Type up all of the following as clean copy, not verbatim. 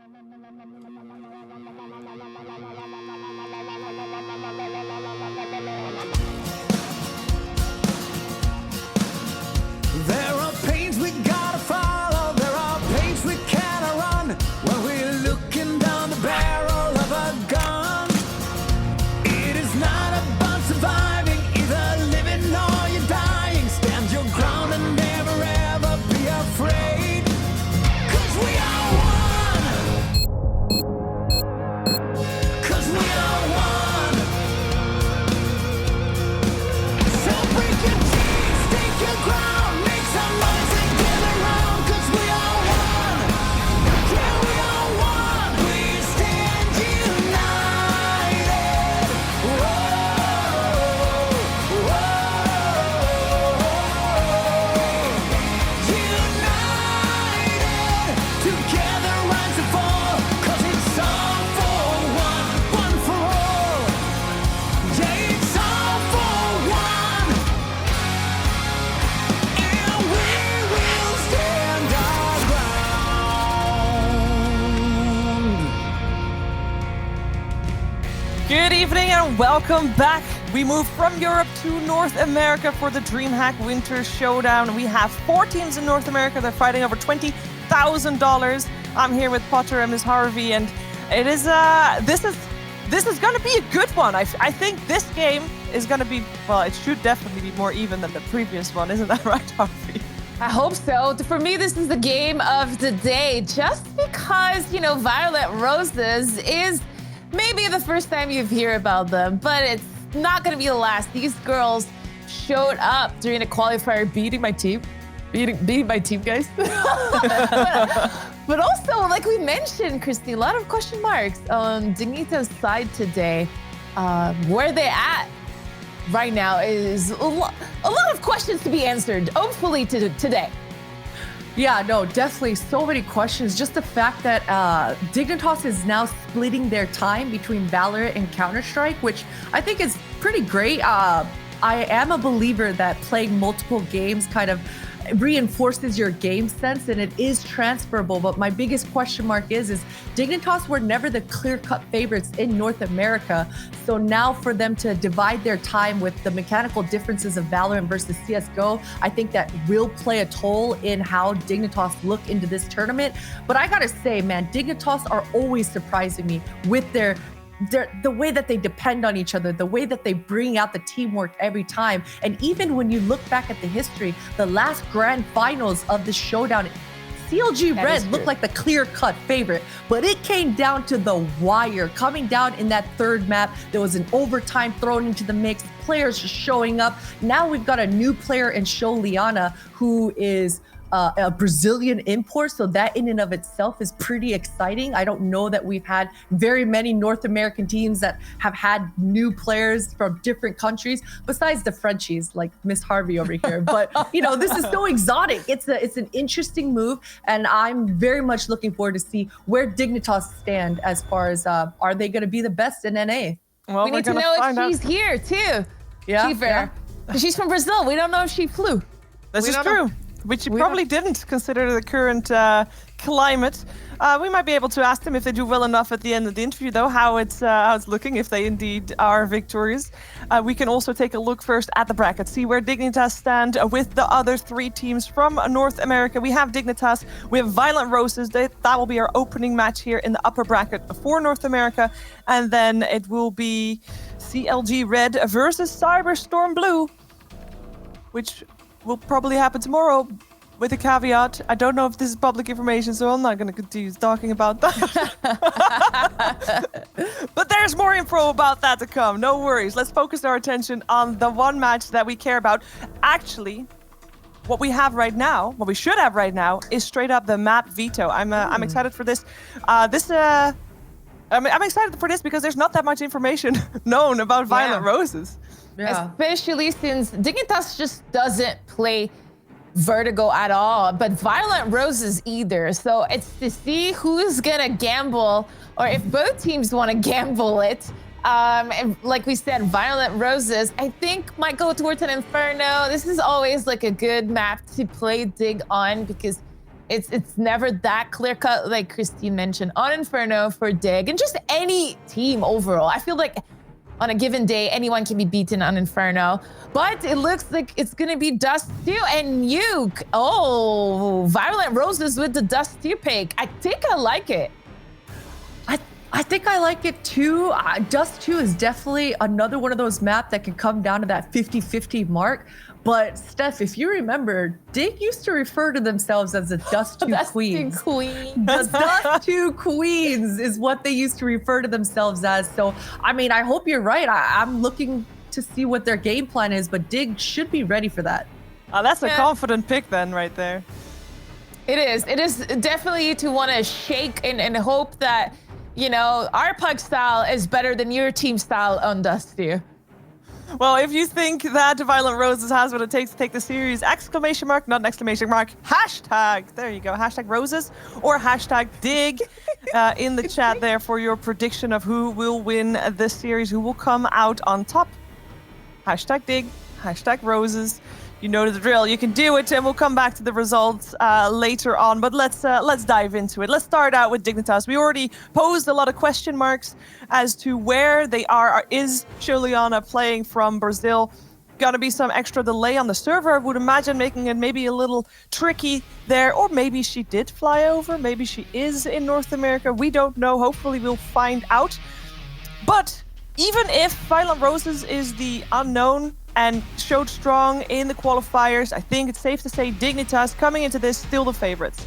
There are pains we gotta follow, there are pains we cannot run when we're looking down the barrel of a gun. It is not about surviving, either living or you're dying. Stand your ground and never ever be afraid, 'cause we are one. 'Cause we are one. So break your chains, take your ground, make some noise and get around, 'cause we are one. Yeah, we are one. We stand united. Whoa, whoa. United, together rise and fall, 'cause it's all for one, one for all. Yeah, it's all for one. And we will stand our ground. Good evening and welcome back. We move from Europe to North America for the DreamHack Winter Showdown. We have 4 teams in North America. They're fighting over $20,000. I'm here with Potter and Ms. Harvey, and it is this is going to be a good one. I think this game is going to be, well, it should definitely be more even than the previous one. Isn't that right, Harvey? I hope so. For me, this is the game of the day, just because, Violet Roses is maybe the first time you hear about them, but it's not going to be the last. These girls showed up during a qualifier beating my team. Beating my team, guys. but also, like we mentioned, Christy, a lot of question marks on Dignitas' side today. Where they at right now is a lot of questions to be answered, hopefully today. Yeah, no, definitely so many questions. Just the fact that Dignitas is now splitting their time between Valorant and Counter-Strike, which I think is pretty great. I am a believer that playing multiple games kind of reinforces your game sense, and it is transferable. But my biggest question mark is Dignitas were never the clear-cut favorites in North America. So now for them to divide their time with the mechanical differences of Valorant versus CSGO, I think that will play a toll in how Dignitas look into this tournament. But I gotta say, man, Dignitas are always surprising me with the way that they depend on each other, the way that they bring out the teamwork every time. And even when you look back at the history, the last grand finals of the Showdown, CLG Red looked like the clear-cut favorite, but it came down to the wire. Coming down in that third map, there was an overtime thrown into the mix, players just showing up. Now we've got a new player in Sholiana who is a Brazilian import, so that in and of itself is pretty exciting. I don't know that we've had very many North American teams that have had new players from different countries, besides the Frenchies, like Miss Harvey over here. But this is so exotic. It's an interesting move, and I'm very much looking forward to see where Dignitas stand as far as are they going to be the best in NA? Well, we need to know if she's here too. Yeah. She's from Brazil. We don't know if she flew. This is true. Which you probably didn't consider the current climate. We might be able to ask them if they do well enough at the end of the interview, though, how it's looking, if they indeed are victorious. We can also take a look first at the bracket, see where Dignitas stand with the other 3 teams from North America. We have Dignitas, we have Violent Roses. That will be our opening match here in the upper bracket for North America. And then it will be CLG Red versus Cyberstorm Blue, which will probably happen tomorrow, with a caveat. I don't know if this is public information, so I'm not going to continue talking about that. But there's more info about that to come. No worries. Let's focus our attention on the one match that we care about. Actually, what we have right now, what we should have right now, is straight up the map veto. I'm excited for this. I'm excited for this because there's not that much information known about Violent Roses. Yeah. Especially since Dignitas just doesn't play Vertigo at all, but Violent Roses either. So it's to see who's gonna gamble, or if both teams want to gamble it. And like we said, Violent Roses, I think might go towards an Inferno. This is always like a good map to play Dig on because It's never that clear cut, like Christine mentioned, on Inferno for Dig, and just any team overall. I feel like on a given day, anyone can be beaten on Inferno, but it looks like it's gonna be Dust 2 and Nuke. Oh, Violent Roses with the Dust 2 pick. I think I like it. I think I like it too. Dust 2 is definitely another one of those maps that can come down to that 50-50 mark. But Steph, if you remember, Dig used to refer to themselves as the Dust 2 Queens. The Dust 2 Queens is what they used to refer to themselves as. So, I mean, I hope you're right. I'm looking to see what their game plan is, but Dig should be ready for that. That's a confident pick then right there. It is. It is definitely to want to shake and hope that, you know, our pug style is better than your team style on Dust 2. Well, if you think that Violent Roses has what it takes to take the series, exclamation mark, not an exclamation mark, hashtag, there you go, hashtag Roses or hashtag Dig in the chat there for your prediction of who will win this series, who will come out on top. Hashtag Dig, hashtag Roses. You know the drill. You can do it, and we'll come back to the results later on. But let's dive into it. Let's start out with Dignitas. We already posed a lot of question marks as to where they are. Is Showdown playing from Brazil? Gonna be some extra delay on the server, I would imagine, making it maybe a little tricky there. Or maybe she did fly over. Maybe she is in North America. We don't know. Hopefully, we'll find out. But even if Violent Roses is the unknown and showed strong in the qualifiers, I think it's safe to say Dignitas coming into this still the favorites.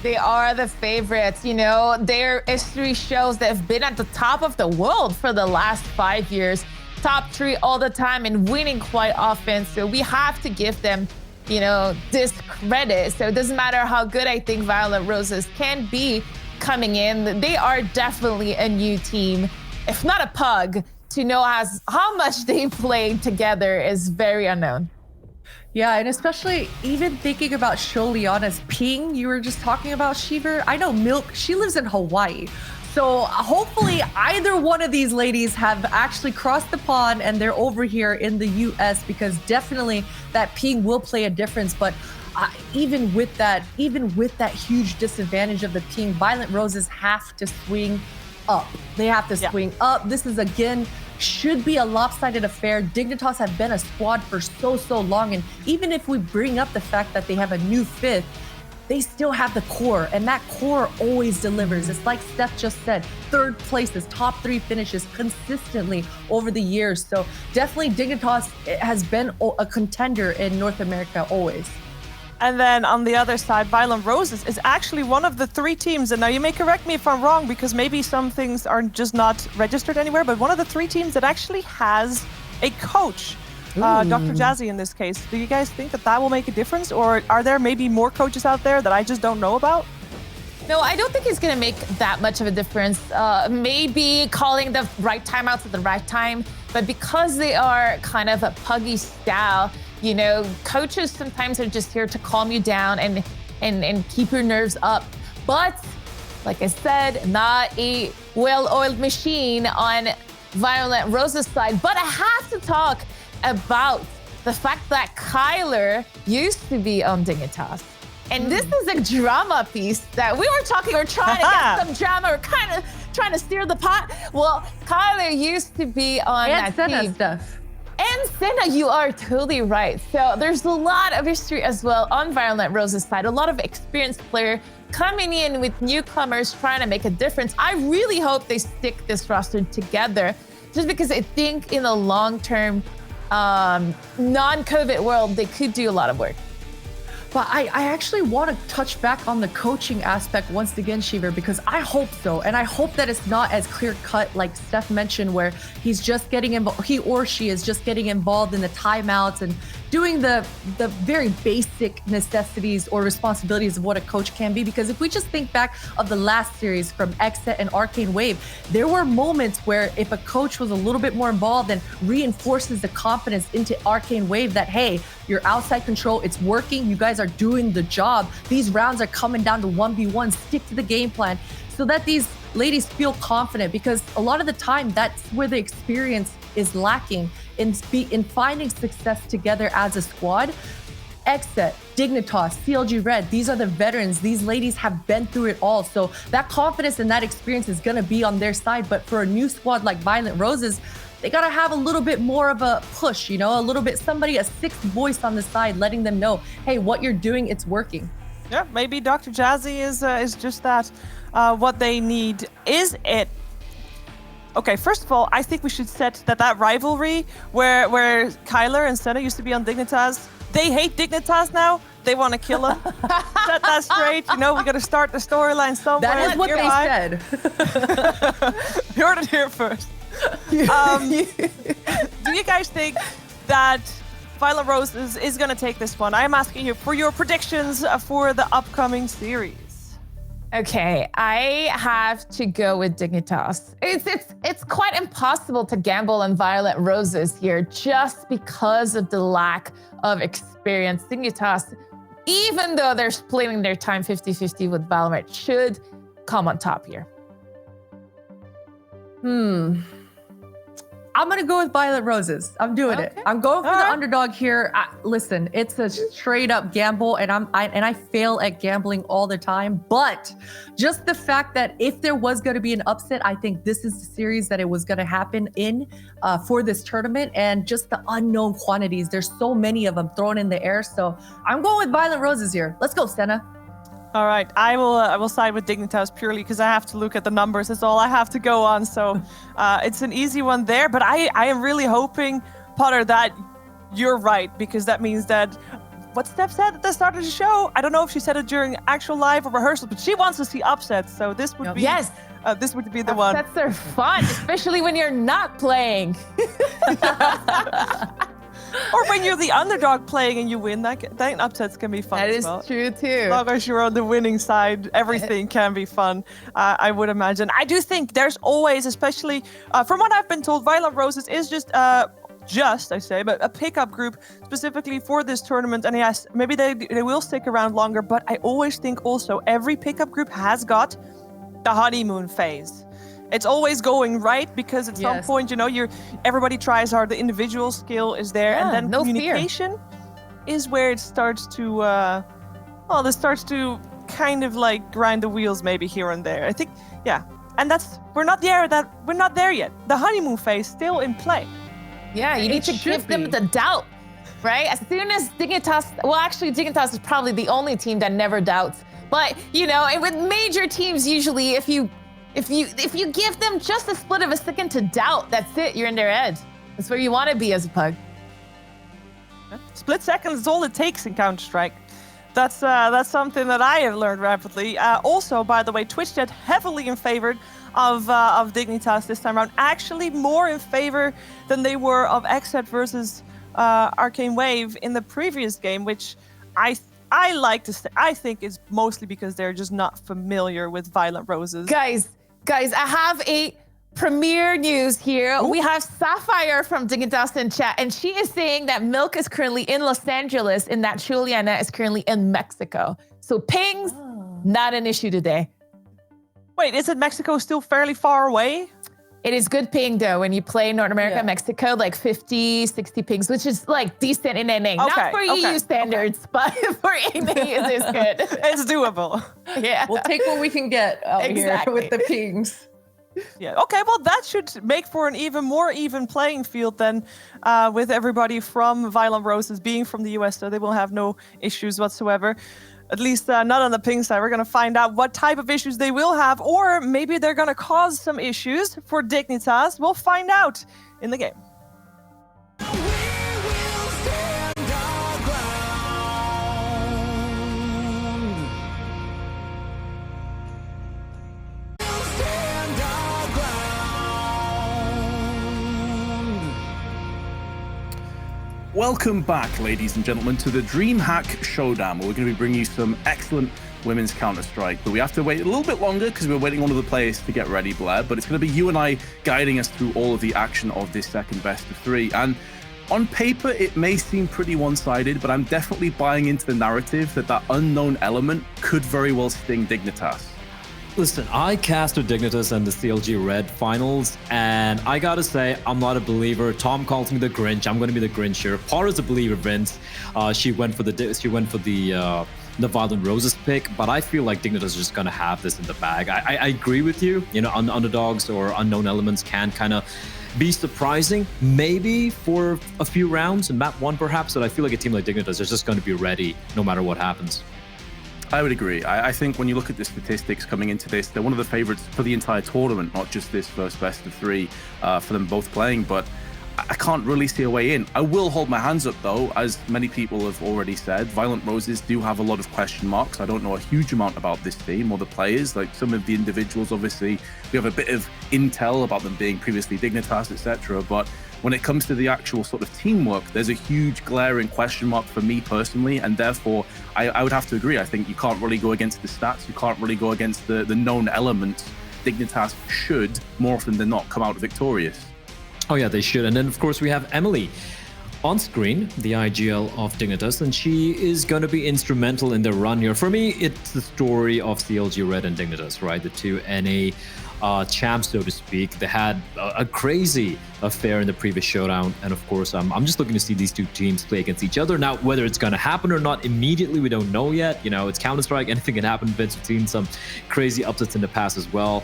They are the favorites. You know, their history shows they've been at the top of the world for the last 5 years. Top 3 all the time and winning quite often. So we have to give them, you know, this credit. So it doesn't matter how good I think Violent Roses can be coming in. They are definitely a new team, if not a pug. To know how much they played together is very unknown. Yeah, and especially even thinking about Sholiana's ping you were just talking about, Shiver. I know Milk, she lives in Hawaii. So hopefully either one of these ladies have actually crossed the pond and they're over here in the US, because definitely that ping will play a difference. But even with that huge disadvantage of the ping, Violent Roses have to swing up. They have to swing up. This is, again, should be a lopsided affair. Dignitas have been a squad for so long, and even if we bring up the fact that they have a new 5th, they still have the core, and that core always delivers. It's like Steph just said, 3rd places, top 3 finishes consistently over the years. So definitely Dignitas has been a contender in North America always. And then on the other side, Violent Roses is actually one of the 3 teams. And now you may correct me if I'm wrong, because maybe some things are just not registered anywhere, but one of the 3 teams that actually has a coach, Dr. Jazzy in this case. Do you guys think that that will make a difference? Or are there maybe more coaches out there that I just don't know about? No, I don't think it's going to make that much of a difference. Maybe calling the right timeouts at the right time, but because they are kind of a puggy style, you know, coaches sometimes are just here to calm you down and keep your nerves up. But like I said, not a well-oiled machine on Violent Rose's side. But I have to talk about the fact that Kyler used to be on Dignitas. And this is a drama piece that we were trying to get some drama. We're kind of trying to steer the pot. Well, Kyler used to be on that team. Stuff. And Senna, you are totally right. So there's a lot of history as well on Violent Rose's side. A lot of experienced player coming in with newcomers trying to make a difference. I really hope they stick this roster together, just because I think in the long-term, non-COVID world, they could do a lot of work. But I actually want to touch back on the coaching aspect once again, Shiver, because I hope so. And I hope that it's not as clear cut like Steph mentioned, where he's just getting involved, he or she is just getting involved in the timeouts and doing the very basic necessities or responsibilities of what a coach can be. Because if we just think back of the last series from Exet and Arcane Wave, there were moments where if a coach was a little bit more involved and reinforces the confidence into Arcane Wave that, hey, you're outside control, it's working, you guys are doing the job, these rounds are coming down to 1v1, stick to the game plan, so that these ladies feel confident. Because a lot of the time, that's where the experience is lacking in finding success together as a squad. Exet, Dignitas, CLG Red, these are the veterans. These ladies have been through it all. So that confidence and that experience is going to be on their side. But for a new squad like Violent Roses, they got to have a little bit more of a push, you know, a little bit, a sixth voice on the side, letting them know, hey, what you're doing, it's working. Yeah, maybe Dr. Jazzy is just that. What they need is it. Okay, first of all, I think we should set that rivalry where Kyler and Senna used to be on Dignitas. They hate Dignitas now. They want to kill him. Set that straight. You know, we got to start the storyline somewhere. That is what they said. You heard it here first. Do you guys think that Violent Roses is going to take this one? I'm asking you for your predictions for the upcoming series. Okay, I have to go with Dignitas. It's quite impossible to gamble on Violet Roses here just because of the lack of experience. Dignitas, even though they're splitting their time 50-50 with Valorant, should come on top here. I'm going to go with Violet Roses. I'm doing it. I'm going for the underdog here. Listen, it's a straight up gamble, and I fail at gambling all the time. But just the fact that if there was going to be an upset, I think this is the series that it was going to happen in for this tournament, and just the unknown quantities. There's so many of them thrown in the air. So I'm going with Violet Roses here. Let's go, Senna. All right, I will side with Dignitas purely because I have to look at the numbers. That's all I have to go on. So it's an easy one there. But I am really hoping, Potter, that you're right, because that means that what Steph said at the start of the show, I don't know if she said it during actual live or rehearsal, but she wants to see upsets. So this would be this would be the one. Upsets are fun, especially when you're not playing. Or when you're the underdog playing and you win, that upsets can be fun That as is well. true too. As long as you're on the winning side, everything can be fun, I would imagine. I do think there's always, especially from what I've been told, Violent Roses is just I say, but a pickup group specifically for this tournament. And yes, maybe they will stick around longer, but I always think also every pickup group has got the honeymoon phase. It's always going right because at some point, you know, everybody tries hard. The individual skill is there, and then communication is where it starts to, this starts to kind of like grind the wheels maybe here and there. I think, and we're not there yet. The honeymoon phase still in play. Yeah, you need to give them the doubt, right? As soon as Dignitas is probably the only team that never doubts. But you know, and with major teams, usually if you give them just a split of a second to doubt, that's it. You're in their head. That's where you want to be as a pug. Split seconds is all it takes in Counter-Strike. That's something that I have learned rapidly. Also, by the way, Twitch heavily in favor of Dignitas this time around. Actually, more in favor than they were of Exet versus Arcane Wave in the previous game, which I like to say, I think it's mostly because they're just not familiar with Violent Roses. Guys, I have a premiere news here. Ooh. We have Sapphire from Dignitas in chat, and she is saying that Milk is currently in Los Angeles and that Juliana is currently in Mexico. So pings, not an issue today. Wait, isn't Mexico still fairly far away? It is good ping though when you play North America, Mexico, like 50, 60 pings, which is like decent in NA. Not for EU standards, but for NA it is good. It's doable. Yeah. We'll take what we can get out here with the pings. Yeah. Okay. Well, that should make for an even more even playing field than with everybody from Violent Roses being from the US, so they will have no issues whatsoever. At least not on the ping side. We're going to find out what type of issues they will have, or maybe they're going to cause some issues for Dignitas. We'll find out in the game. Welcome back, ladies and gentlemen, to the DreamHack Showdown, where we're going to be bringing you some excellent women's Counter-Strike. But we have to wait a little bit longer because we're waiting on other players to get ready, Blair. But it's going to be you and I guiding us through all of the action of this second best of three. And on paper, it may seem pretty one-sided, but I'm definitely buying into the narrative that unknown element could very well sting Dignitas. Listen, I casted Dignitas and the CLG Red finals, and I gotta say, I'm not a believer. Tom calls me the Grinch. I'm gonna be the Grinch here. Potter's a believer, Vince. She went for the Violent Roses pick, but I feel like Dignitas is just gonna have this in the bag. I agree with you. You know, underdogs or unknown elements can kind of be surprising, maybe for a few rounds in map 1 perhaps, but I feel like a team like Dignitas is just going to be ready no matter what happens. I would agree. I think when you look at the statistics coming into this, they're one of the favorites for the entire tournament, not just this first best of 3 for them both playing, but I can't really see a way in. I will hold my hands up though, as many people have already said. Violent Roses do have a lot of question marks. I don't know a huge amount about this team or the players. Like some of the individuals, obviously, we have a bit of intel about them being previously Dignitas, etc. But when it comes to the actual sort of teamwork, there's a huge glaring question mark for me personally, and therefore I would have to agree. I think you can't really go against the stats. You can't really go against the known elements. Dignitas should, more often than not, come out victorious. Oh yeah, they should. And then of course we have Emily on screen, the IGL of Dignitas, and she is going to be instrumental in the run here. For me, it's the story of CLG Red and Dignitas, right? The two NA champs, so to speak. They had a crazy affair in the previous showdown, and of course, I'm just looking to see these two teams play against each other. Now, whether it's going to happen or not immediately, we don't know yet. You know, it's Counter-Strike, anything can happen. Vince, we've seen some crazy upsets in the past as well.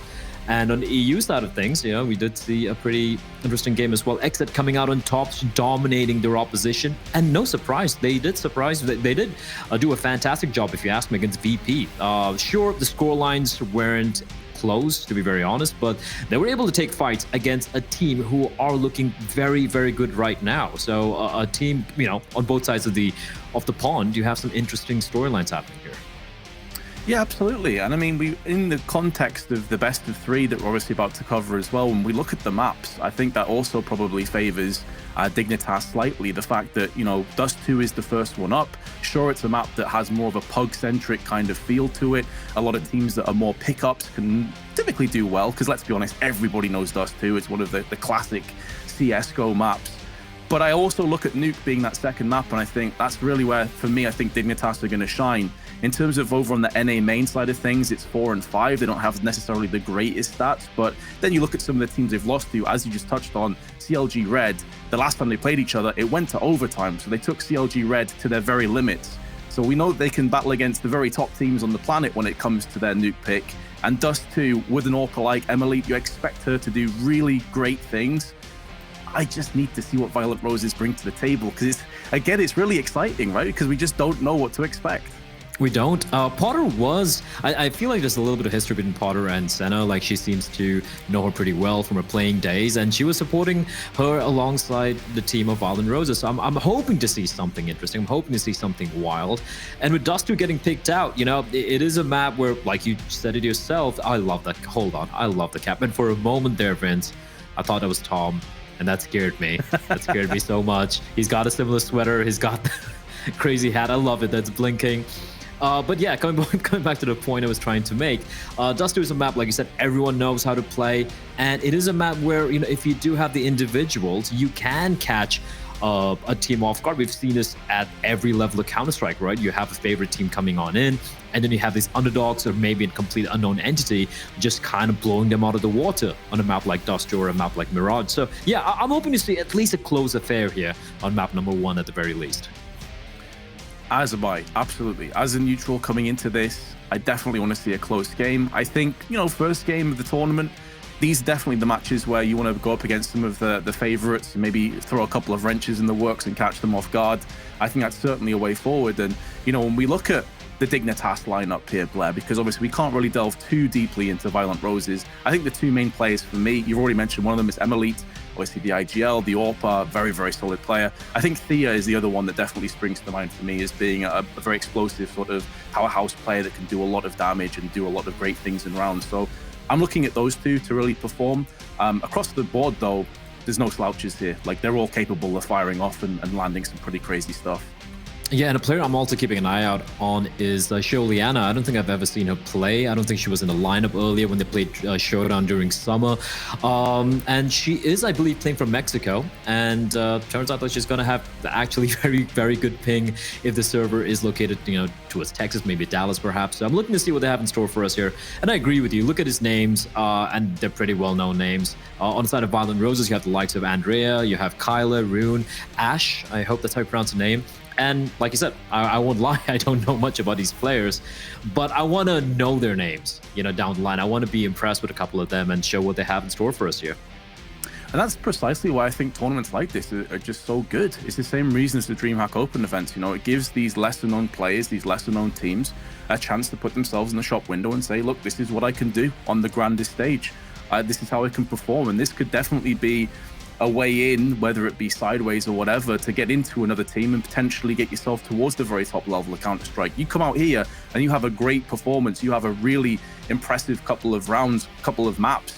And on the EU side of things, you know, we did see a pretty interesting game as well. Exit coming out on top, dominating their opposition. And no surprise, they did do a fantastic job, if you ask me, against VP. Sure, the scorelines weren't close, to be very honest, but they were able to take fights against a team who are looking very, very good right now. So a team, you know, on both sides of the pond, you have some interesting storylines happening here. Yeah, absolutely. And I mean, we in the context of the best of 3 that we're obviously about to cover as well, when we look at the maps, I think that also probably favors Dignitas slightly. The fact that, you know, Dust 2 is the first one up. Sure, it's a map that has more of a pug-centric kind of feel to it. A lot of teams that are more pickups can typically do well, because let's be honest, everybody knows Dust 2. It's one of the classic CSGO maps. But I also look at Nuke being that second map, and I think that's really where, for me, I think Dignitas are going to shine. In terms of over on the NA main side of things, it's 4 and 5. They don't have necessarily the greatest stats, but then you look at some of the teams they've lost to, as you just touched on, CLG Red. The last time they played each other, it went to overtime, so they took CLG Red to their very limits. So we know that they can battle against the very top teams on the planet when it comes to their Nuke pick. And Dust 2, with an Orca like Emily, you expect her to do really great things. I just need to see what Violent Roses bring to the table, because it's really exciting, right? Because we just don't know what to expect. We don't. Potter was... I feel like there's a little bit of history between Potter and Senna. Like, she seems to know her pretty well from her playing days, and she was supporting her alongside the team of Violent Roses. So I'm hoping to see something interesting. I'm hoping to see something wild. And with Dust 2 getting picked out, you know, it is a map where, like you said it yourself, I love that. Hold on. I love the cap. And for a moment there, Vince, I thought it was Tom, and that scared me. That scared me so much. He's got a similar sweater. He's got the crazy hat. I love it. That's blinking. But yeah, coming back to the point I was trying to make, Dust 2 is a map, like you said, everyone knows how to play, and it is a map where, you know, if you do have the individuals, you can catch a team off guard. We've seen this at every level of Counter-Strike, right? You have a favorite team coming on in, and then you have these underdogs or maybe a complete unknown entity just kind of blowing them out of the water on a map like Dust 2 or a map like Mirage. So yeah, I'm hoping to see at least a close affair here on map number 1 at the very least. As am I, absolutely. As a neutral coming into this, I definitely want to see a close game. I think, you know, first game of the tournament, these are definitely the matches where you want to go up against some of the favorites and maybe throw a couple of wrenches in the works and catch them off guard. I think that's certainly a way forward. And, you know, when we look at the Dignitas lineup here, Blair, because obviously we can't really delve too deeply into Violent Roses. I think the two main players for me, you've already mentioned one of them is Emily. Obviously the IGL, the Orpa, very, very solid player. I think Thea is the other one that definitely springs to mind for me as being a very explosive sort of powerhouse player that can do a lot of damage and do a lot of great things in rounds. So I'm looking at those two to really perform. Across the board, though, there's no slouches here. Like, they're all capable of firing off and landing some pretty crazy stuff. Yeah, and a player I'm also keeping an eye out on is Showdown. I don't think I've ever seen her play. I don't think she was in the lineup earlier when they played Showdown during summer. And she is, I believe, playing from Mexico. And turns out that she's going to have actually very, very good ping if the server is located, towards Texas, maybe Dallas, perhaps. So I'm looking to see what they have in store for us here. And I agree with you. Look at his names, and they're pretty well-known names. On the side of Violent Roses, you have the likes of Andrea, you have Kyla, Rune, Ash. I hope that's how you pronounce the name. And like you said, I won't lie, I don't know much about these players, but I want to know their names, down the line. I want to be impressed with a couple of them and show what they have in store for us here. And that's precisely why I think tournaments like this are just so good. It's the same reason as the DreamHack Open events. It gives these lesser-known players, these lesser-known teams, a chance to put themselves in the shop window and say, look, this is what I can do on the grandest stage. This is how I can perform. And this could definitely be a way in, whether it be sideways or whatever, to get into another team and potentially get yourself towards the very top level of Counter-Strike. You come out here and you have a great performance, you have a really impressive couple of rounds, couple of maps,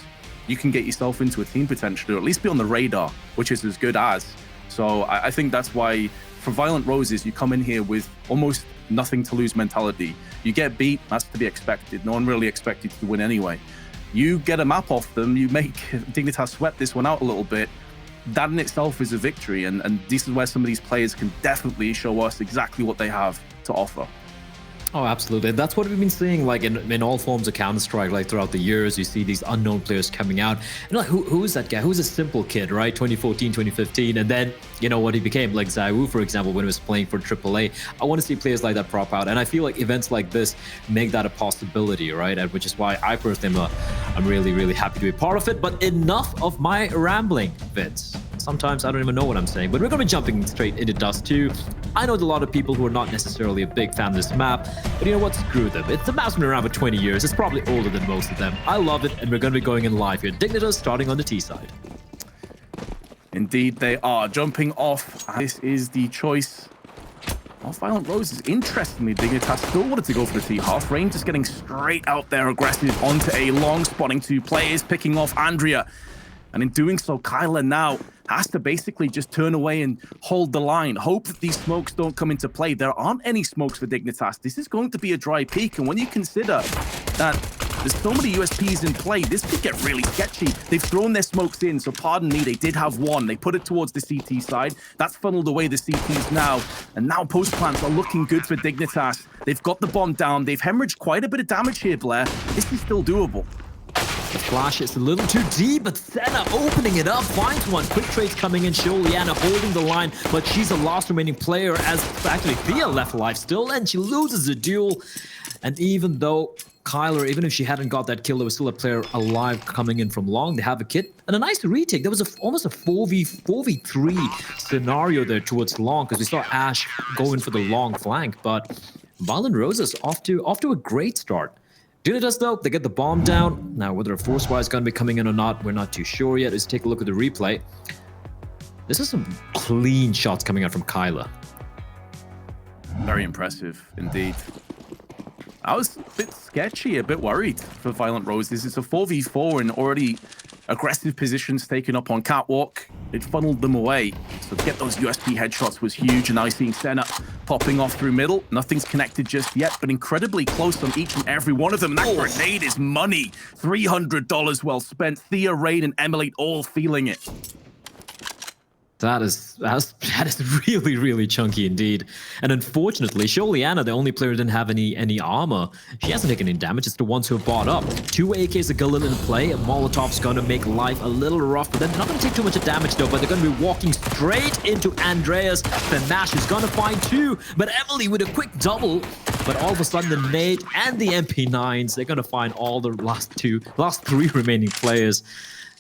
you can get yourself into a team potentially, or at least be on the radar, which is as good as. So I think that's why for Violent Roses, you come in here with almost nothing to lose mentality. You get beat, that's to be expected. No one really expected you to win anyway. You get a map off them, you make Dignitas sweat this one out a little bit. That in itself is a victory, and this is where some of these players can definitely show us exactly what they have to offer. Oh, absolutely. That's what we've been seeing, like in all forms of Counter-Strike, like throughout the years. You see these unknown players coming out. And like, who is that guy? Who's a simple kid, right? 2014, 2015. And then, what he became, like Zaiwu, for example, when he was playing for AAA. I want to see players like that prop out. And I feel like events like this make that a possibility, right? And which is why I personally I'm really, really happy to be part of it. But enough of my rambling, Vince. Sometimes I don't even know what I'm saying, but we're going to be jumping straight into Dust 2. I know a lot of people who are not necessarily a big fan of this map, but you know what? Screw them. The map's been around for 20 years. It's probably older than most of them. I love it, and we're going to be going in live here. Dignitas starting on the T side. Indeed, they are. Jumping off. This is the choice of Violent Roses. Interestingly, Dignitas still wanted to go for the T half range, just getting straight out there aggressive onto a long, spotting two players, picking off Andrea. And in doing so, Kyla now has to basically just turn away and hold the line. Hope that these smokes don't come into play. There aren't any smokes for Dignitas. This is going to be a dry peak. And when you consider that there's so many USPs in play, this could get really sketchy. They've thrown their smokes in, so pardon me, they did have one. They put it towards the CT side. That's funneled away the CTs now. And now post plants are looking good for Dignitas. They've got the bomb down. They've hemorrhaged quite a bit of damage here, Blair. This is still doable. The flash is a little too deep, but Senna opening it up, finds one. Quick trades coming in, Sholiana holding the line, but she's the last remaining player as actually Thea left alive still, and she loses the duel. And even though Kyler, even if she hadn't got that kill, there was still a player alive coming in from long. They have a kit and a nice retake. There was almost a 4v3 scenario there towards long, because we saw Ash go in for the long flank, but Violent Roses off to a great start. Dignitas though, they get the bomb down. Now, whether a force fire is going to be coming in or not, we're not too sure yet. Let's take a look at the replay. This is some clean shots coming out from Kyla. Very impressive indeed. I was a bit sketchy, a bit worried for Violent Roses. It's a 4v4 and already aggressive positions taken up on Catwalk. It funneled them away. So to get those USP headshots was huge. And now seeing Senna popping off through middle. Nothing's connected just yet, but incredibly close on each and every one of them. And that grenade is money. $300 well spent. Thea, Raid, and Emulate all feeling it. That is really, really chunky indeed. And unfortunately, Sholiana, the only player who didn't have any armor, she hasn't taken any damage. It's the ones who have bought up. 2 AKs of Galil in play. A Molotov's going to make life a little rough, but they're not going to take too much damage though, but they're going to be walking straight into Andreas. The Nash is going to find 2, but Emily with a quick double. But all of a sudden, the nade and the MP9s, they're going to find all the last 3 remaining players.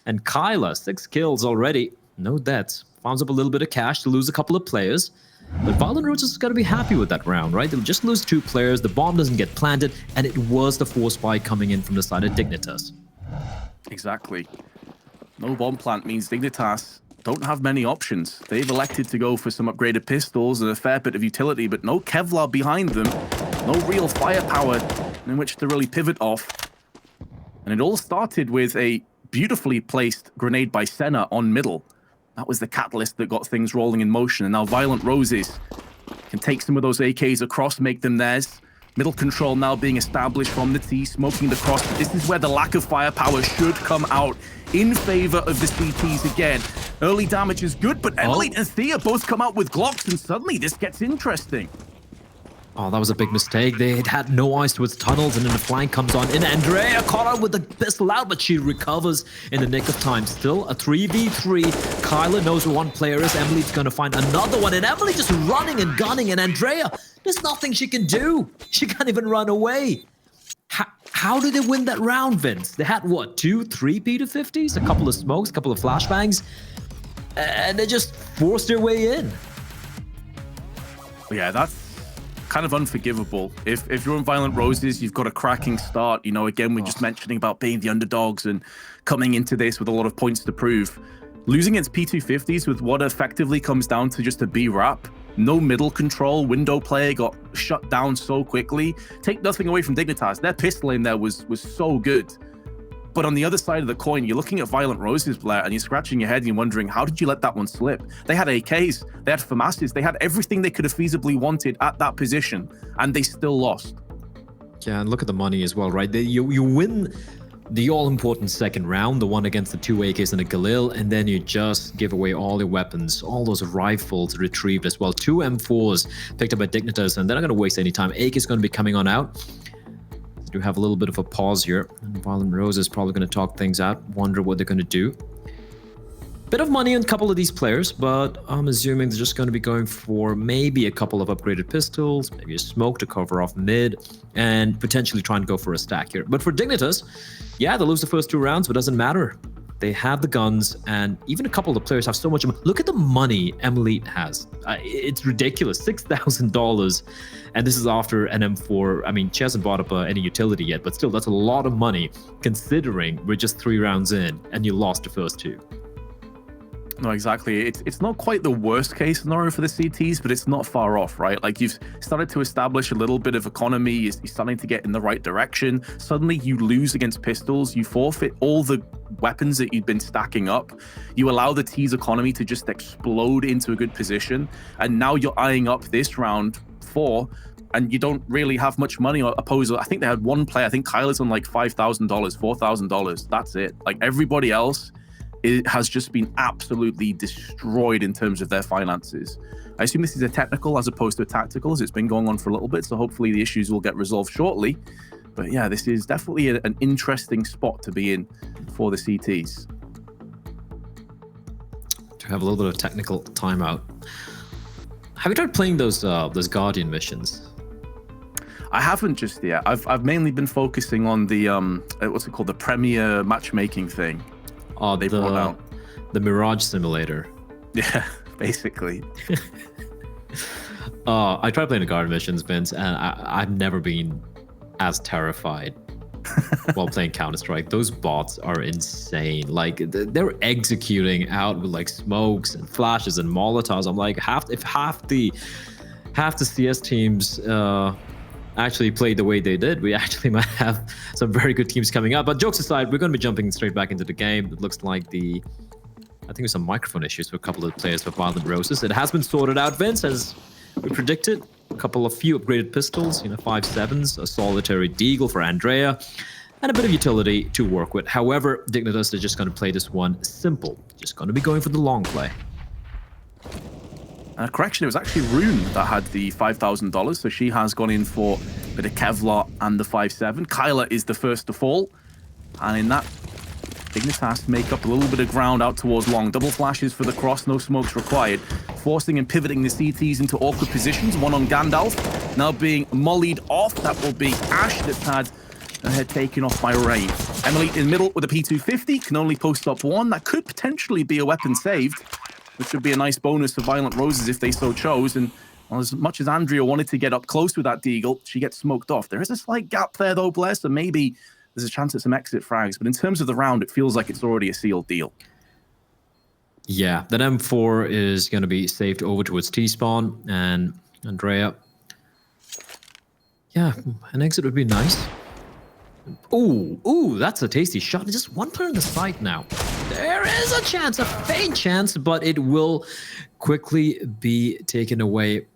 And Kyla, 6 kills already. No deaths. Farms up a little bit of cash to lose a couple of players. But Violent Roses is going to be happy with that round, right? They'll just lose 2 players, the bomb doesn't get planted, and it was the force spike coming in from the side of Dignitas. Exactly. No bomb plant means Dignitas don't have many options. They've elected to go for some upgraded pistols and a fair bit of utility, but no Kevlar behind them. No real firepower in which to really pivot off. And it all started with a beautifully placed grenade by Senna on middle. That was the catalyst that got things rolling in motion, and now Violent Roses Can take some of those AKs across, make them theirs. Middle control now being established from the T, smoking the cross. But this is where the lack of firepower should come out in favor of the CTs again. Early damage is good, but Emily and Thea both come out with Glocks, and suddenly this gets interesting. Oh, that was a big mistake. They had no eyes towards tunnels, and then the flank comes on. And Andrea caught out with the pistol out, but she recovers in the nick of time. Still a 3v3. Kyla knows where one player is. Emily's going to find another one, and Emily just running and gunning, and Andrea, there's nothing she can do. She can't even run away. How did they win that round, Vince? They had, what, 2-3 P250s? A couple of smokes, a couple of flashbangs, and they just forced their way in. Yeah, that's kind of unforgivable. If you're on Violent Roses, you've got a cracking start. You know, again, we're just mentioning about being the underdogs and coming into this with a lot of points to prove. Losing against P250s with what effectively comes down to just a B-Rap. No middle control, window player got shut down so quickly. Take nothing away from Dignitas. Their pistol in there was so good. But on the other side of the coin, you're looking at Violent Roses, Blair, and you're scratching your head and you're wondering, how did you let that one slip? They had AKs, they had FAMASs, they had everything they could have feasibly wanted at that position, and they still lost. Yeah, and look at the money as well, right? You win the all-important second round, the one against the 2 AKs and a Galil, and then you just give away all your weapons, all those rifles retrieved as well. 2 M4s picked up by Dignitas, and they're not going to waste any time. AK is going to be coming on out. Do have a little bit of a pause here. And Violent Rose is probably going to talk things out, wonder what they're going to do. Bit of money on a couple of these players, but I'm assuming they're just going to be going for maybe a couple of upgraded pistols, maybe a smoke to cover off mid, and potentially try and go for a stack here. But for Dignitas, yeah, they lose the first 2 rounds, but it doesn't matter. They have the guns, and even a couple of the players have so much. Look at the money Emily has. It's ridiculous, $6,000, and this is after an M4. I mean, she hasn't bought up any utility yet, but still, that's a lot of money considering we're just 3 rounds in and you lost the first 2. No, exactly. It's not quite the worst case scenario for the CTs, but it's not far off, right? Like, you've started to establish a little bit of economy. You're starting to get in the right direction. Suddenly, you lose against pistols. You forfeit all the weapons that you've been stacking up. You allow the T's economy to just explode into a good position. And now you're eyeing up this round 4, and you don't really have much money opposed. I think they had one player. I think Kyla's on like $5,000, $4,000. That's it. Like, everybody else, it has just been absolutely destroyed in terms of their finances. I assume this is a technical as opposed to a tactical, as it's been going on for a little bit, so hopefully the issues will get resolved shortly. But yeah, this is definitely an interesting spot to be in for the CTs. To have a little bit of technical timeout. Have you tried playing those Guardian missions? I haven't just yet. I've mainly been focusing on the what's it called, the Premier matchmaking thing. Oh, they brought out the Mirage Simulator. Yeah, basically. I tried playing the guard missions, Vince, and I've never been as terrified while playing Counter-Strike. Those bots are insane. Like, they're executing out with like smokes and flashes and molotovs. I'm like, if half the CS teams actually played the way they did, we actually might have some very good teams coming up. But jokes aside, we're going to be jumping straight back into the game. It looks like I think there's some microphone issues for a couple of players for Violent Roses. It has been sorted out, Vince, as we predicted. A few upgraded pistols, 5.7s, a solitary deagle for Andrea, and a bit of utility to work with. However, Dignitas is just going to play this one simple. Just going to be going for the long play. Correction, it was actually Rune that had the $5,000, so she has gone in for a bit of Kevlar and the 5.7. Kyla is the first to fall, and in that, Dignitas make up a little bit of ground out towards long. Double flashes for the cross, no smokes required. Forcing and pivoting the CTs into awkward positions. One on Gandalf, now being mollied off. That will be Ash that's had her head taken off by Rain. Emily in the middle with a P250, can only post up 1. That could potentially be a weapon saved, which would be a nice bonus for Violent Roses if they so chose. And well, as much as Andrea wanted to get up close with that deagle, she gets smoked off. There is a slight gap there though, Blair, so maybe there's a chance at some exit frags. But in terms of the round, it feels like it's already a sealed deal. Yeah, that M4 is going to be saved over towards T-spawn, and Andrea. Yeah, an exit would be nice. Ooh, that's a tasty shot. Just one player in the site now. There is a chance, a faint chance, but it will quickly be taken away.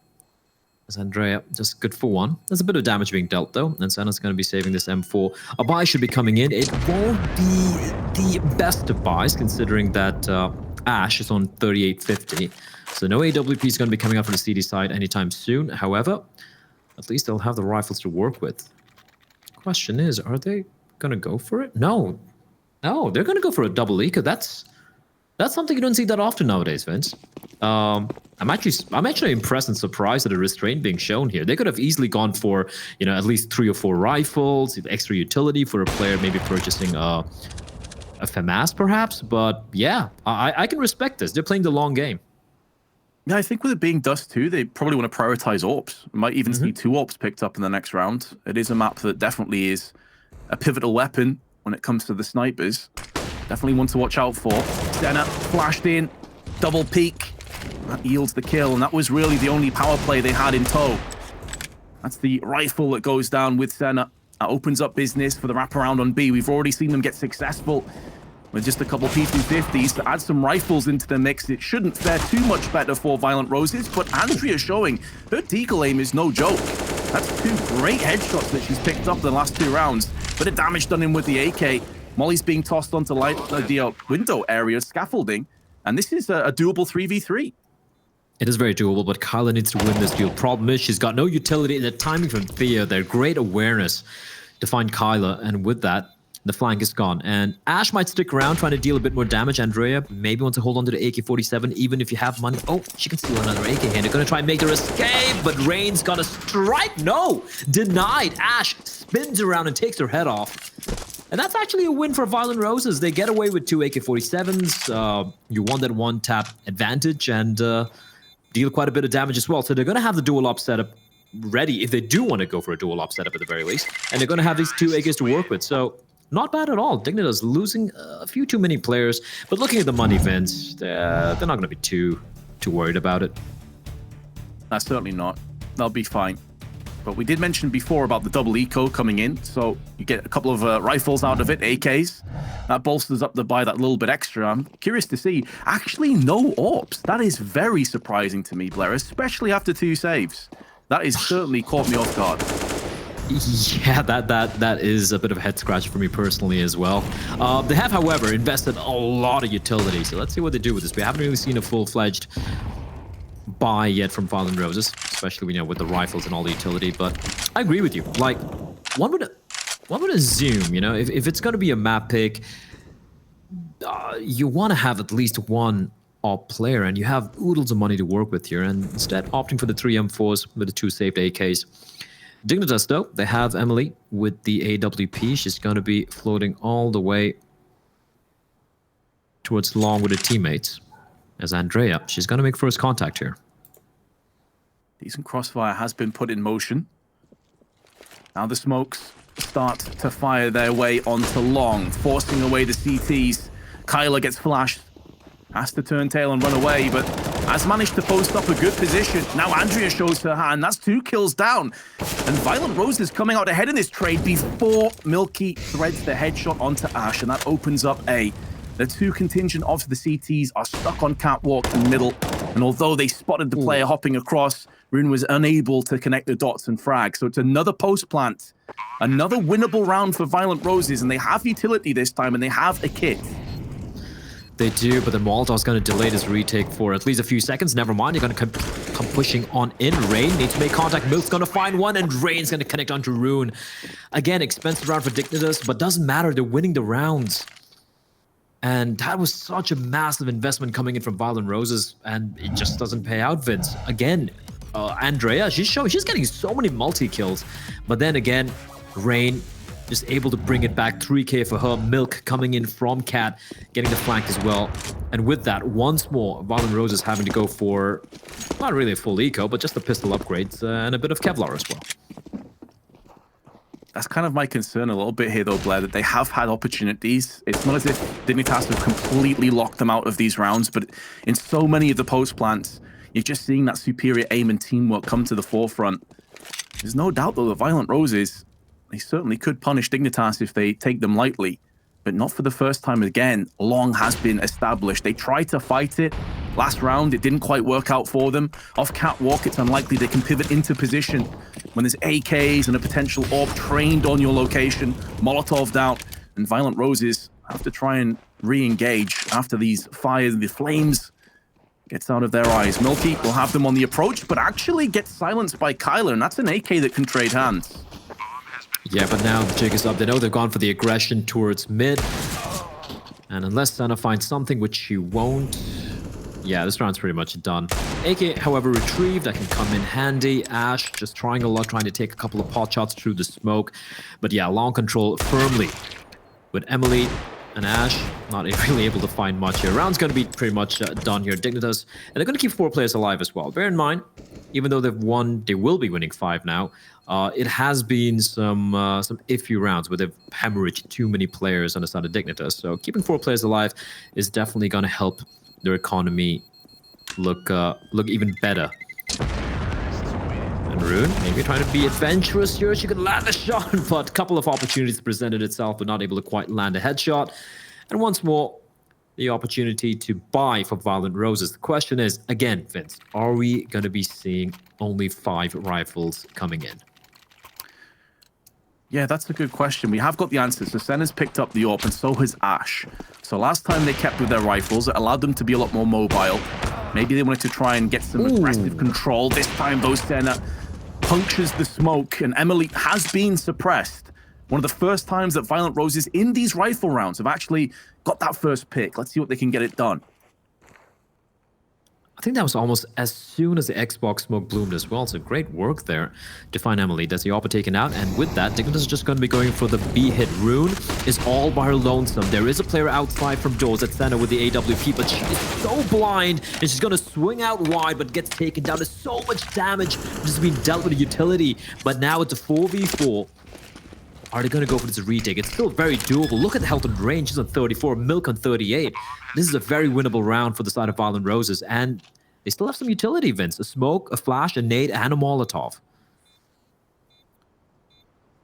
As Andrea just good for one. There's a bit of damage being dealt though, and Senna's going to be saving this M4. A buy should be coming in. It won't be the best of buys considering that Ash is on 3850. So no AWP is going to be coming up from the CD side anytime soon. However, at least they'll have the rifles to work with. Question is, are they going to go for it? No. No, they're going to go for a double eco. That's something you don't see that often nowadays, Vince. I'm actually impressed and surprised at the restraint being shown here. They could have easily gone for, at least 3 or 4 rifles, extra utility for a player maybe purchasing a FAMAS perhaps. But yeah, I can respect this. They're playing the long game. Yeah, I think with it being Dust 2, they probably want to prioritize AWPs. Might even see 2 AWPs picked up in the next round. It is a map that definitely is a pivotal weapon when it comes to the snipers. Definitely one to watch out for. Senna flashed in, double peek. That yields the kill, and that was really the only power play they had in tow. That's the rifle that goes down with Senna. That opens up business for the wraparound on B. We've already seen them get successful with just a couple P250s to add some rifles into the mix. It shouldn't fare too much better for Violent Roses, but Andrea showing her deagle aim is no joke. That's 2 great headshots that she's picked up in the last 2 rounds. Bit of damage done in with the AK. Molly's being tossed onto the window area scaffolding, and this is a doable 3v3. It is very doable, but Kyla needs to win this duel. Problem is, she's got no utility. The timing from Thea, their great awareness to find Kyla, and with that, the flank is gone. And Ash might stick around trying to deal a bit more damage. Andrea maybe wants to hold on to the AK-47, even if you have money. Oh, she can steal another AK here. They're going to try and make their escape, but Rain's got a strike. No! Denied. Ash spins around and takes her head off. And that's actually a win for Violent Roses. They get away with 2 AK-47s. You want that one-tap advantage and deal quite a bit of damage as well. So they're going to have the dual op setup ready if they do want to go for a dual op setup at the very least. And they're going to have these 2 AKs to work with. So not bad at all. Dignitas losing a few too many players. But looking at the money, Vince, they're not going to be too worried about it. Certainly not. They'll be fine. But we did mention before about the double eco coming in, so you get a couple of rifles out of it, AKs. That bolsters up the buy that little bit extra. I'm curious to see. Actually, no AWPs. That is very surprising to me, Blair, especially after 2 saves. That is certainly caught me off guard. Yeah, that is a bit of a head scratch for me personally as well. They have, however, invested a lot of utility, so let's see what they do with this. We haven't really seen a full-fledged buy yet from Violent Roses, especially with the rifles and all the utility. But I agree with you. Like, one would assume, if it's going to be a map pick, you want to have at least one op player, and you have oodles of money to work with here. And instead, opting for the 3 M4s with the 2 saved AKs. Dignitas, though, they have Emily with the AWP. She's going to be floating all the way towards long with her teammates. As Andrea, she's going to make first contact here. Decent crossfire has been put in motion. Now the smokes start to fire their way onto long, forcing away the CTs. Kyla gets flashed, has to turn tail and run away, but has managed to post up a good position. Now Andrea shows her hand. That's 2 kills down. And Violent Roses coming out ahead in this trade before Milky threads the headshot onto Ash, and that opens up A. The 2 contingent of the CTs are stuck on catwalk and middle, and although they spotted the player hopping across, Rune was unable to connect the dots and frag. So it's another post plant, another winnable round for Violent Roses, and they have utility this time, and they have a kit. They do, but the Molotov's going to delay this retake for at least a few seconds. Never mind, you're going to come pushing on in. Rain needs to make contact. Milk's going to find one, and Rain's going to connect onto Rune. Again, expensive round for Dignitas, but doesn't matter. They're winning the rounds. And that was such a massive investment coming in from Violent Roses, and it just doesn't pay out, Vince. Again, Andrea, she's getting so many multi-kills. But then again, Rain just able to bring it back. 3K for her. Milk coming in from Cat, getting the flank as well. And with that, once more, Violent Roses having to go for not really a full eco, but just the pistol upgrades and a bit of Kevlar as well. That's kind of my concern a little bit here, though, Blair, that they have had opportunities. It's not as if Dignitas have completely locked them out of these rounds, but in so many of the post plants, you're just seeing that superior aim and teamwork come to the forefront. There's no doubt, though, the Violent Roses, they certainly could punish Dignitas if they take them lightly, but not for the first time again. Long has been established. They try to fight it, Last round, it didn't quite work out for them. Off catwalk, it's unlikely they can pivot into position when there's AKs and a potential orb trained on your location. Molotov down, and Violent Roses have to try and re-engage after these fires, the flames gets out of their eyes. Milky will have them on the approach, but actually gets silenced by Kyler, and that's an AK that can trade hands. Yeah, but now the jig is up. They know they've gone for the aggression towards mid. And unless Senna finds something, which she won't, yeah, this round's pretty much done. AK, however, retrieved. That can come in handy. Ash just trying a lot, trying to take a couple of pot shots through the smoke. But yeah, long control firmly with Emily and Ash. Not really able to find much here. Round's going to be pretty much done here. Dignitas, and they're going to keep 4 players alive as well. Bear in mind, even though they've won, they will be winning 5 now. It has been some iffy rounds where they've hemorrhaged too many players on the side of Dignitas. So keeping 4 players alive is definitely going to help their economy look even better. And Rune, maybe trying to be adventurous here. She could land a shot, but a couple of opportunities presented itself, but not able to quite land a headshot. And once more, the opportunity to buy for Violent Roses. The question is, again, Vince, are we going to be seeing only 5 rifles coming in? Yeah, that's a good question. We have got the answers. So Senna's picked up the AWP, and so has Ash. So last time they kept with their rifles, it allowed them to be a lot more mobile. Maybe they wanted to try and get some aggressive control. This time, though, Senna punctures the smoke, and Emily has been suppressed. One of the first times that Violent Roses in these rifle rounds have actually got that first pick. Let's see what they can get it done. I think that was almost as soon as the Xbox smoke bloomed as well. So great work there to find Emily. That's the AWP taken out. And with that, Dignitas is just going to be going for the B hit. Rune is all by her lonesome. There is a player outside from doors at Senna with the AWP, but she is so blind. And she's going to swing out wide, but gets taken down. There's so much damage just being dealt with a utility. But now it's a 4v4. Are they going to go for this retake? It's still very doable. Look at the health and range. She's on 34, Milk on 38. This is a very winnable round for the side of Violent Roses. And they still have some utility, Vince. A smoke, a flash, a nade, and a Molotov.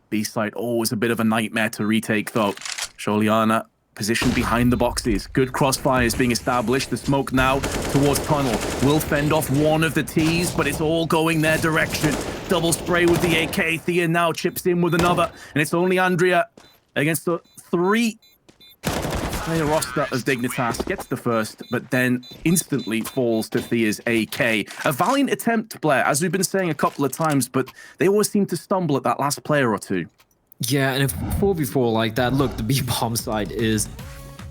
B-side, always a bit of a nightmare to retake, though. Sholiana positioned behind the boxes. Good crossfire is being established. The smoke now towards tunnel will fend off one of the T's, but it's all going their direction. Double spray with the AK. Thea now chips in with another, and it's only Andrea against the 3-player roster of Dignitas. Gets the first, but then instantly falls to Thea's AK. A valiant attempt, Blair, as we've been saying a couple of times, but they always seem to stumble at that last player or two. Yeah, and if 4v4 like that, look, the B-bomb site is